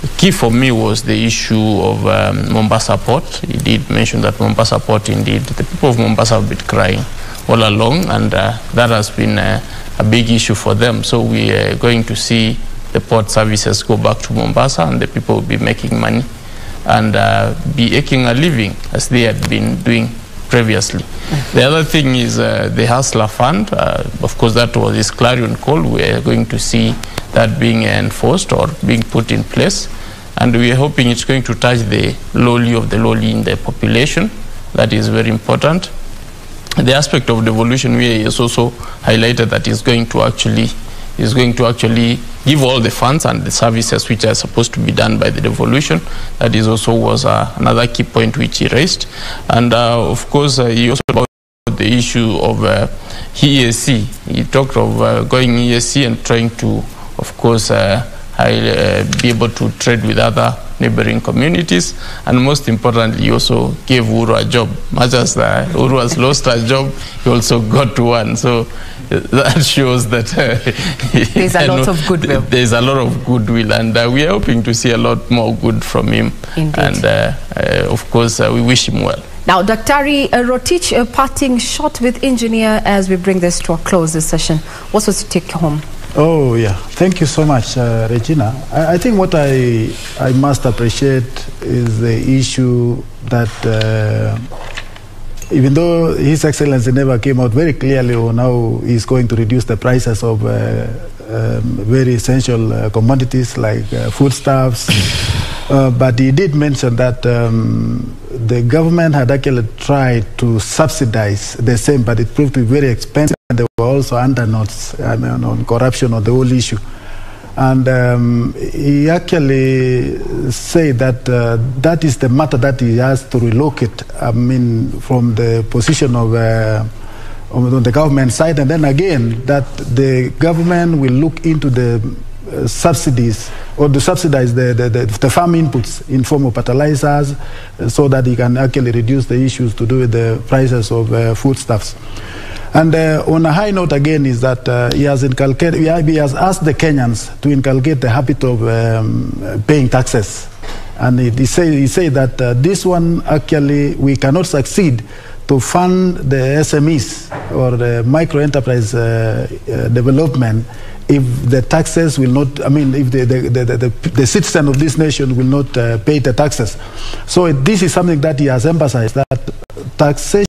S8: The key for me was the issue of Mombasa Port. He did mention that Mombasa Port, indeed, the people of Mombasa have been crying all along, and that has been a big issue for them. So we are going to see the port services go back to Mombasa, and the people will be making money and be making a living as they had been doing previously. The other thing is the Hustler Fund. Of course, that was his clarion call. We are going to see that being enforced or being put in place, and we are hoping it's going to touch the lowly of the lowly in the population. That is very important. The aspect of devolution, we is also highlighted that is going to actually give all the funds and the services which are supposed to be done by the devolution. That is also was another key point which he raised. And of course, he also about the issue of EAC. He talked of going EAC and trying to, of course, be able to trade with other neighboring communities, and most importantly, he also gave Uhuru a job. Much as Uhuru has lost a job, he also got one. So that shows that
S6: there's a lot of goodwill.
S8: There's a lot of goodwill, and we are hoping to see a lot more good from him.
S6: Indeed.
S8: And of course, we wish him well.
S6: Now, Daktari Rotich, a parting shot with engineer as we bring this to a close this session. What was to take home?
S9: Oh, yeah. Thank you so much, Regina. I think what I must appreciate is the issue that even though His Excellency never came out very clearly on how he's going to reduce the prices of very essential commodities like foodstuffs, but he did mention that the government had actually tried to subsidize the same, but it proved to be very expensive, and there were also undernotes on corruption on the whole issue. And he actually said that that is the matter that he has to relocate, from the position of on the government side, and then again that the government will look into the subsidies or to subsidize the farm inputs in form of fertilizers, so that he can actually reduce the issues to do with the prices of foodstuffs. And on a high note again is that he has asked the Kenyans to inculcate the habit of paying taxes. And he said that this one actually we cannot succeed to fund the SMEs or the micro-enterprise development if the taxes will not, if the citizen of this nation will not pay the taxes. So this is something that he has emphasized, that taxation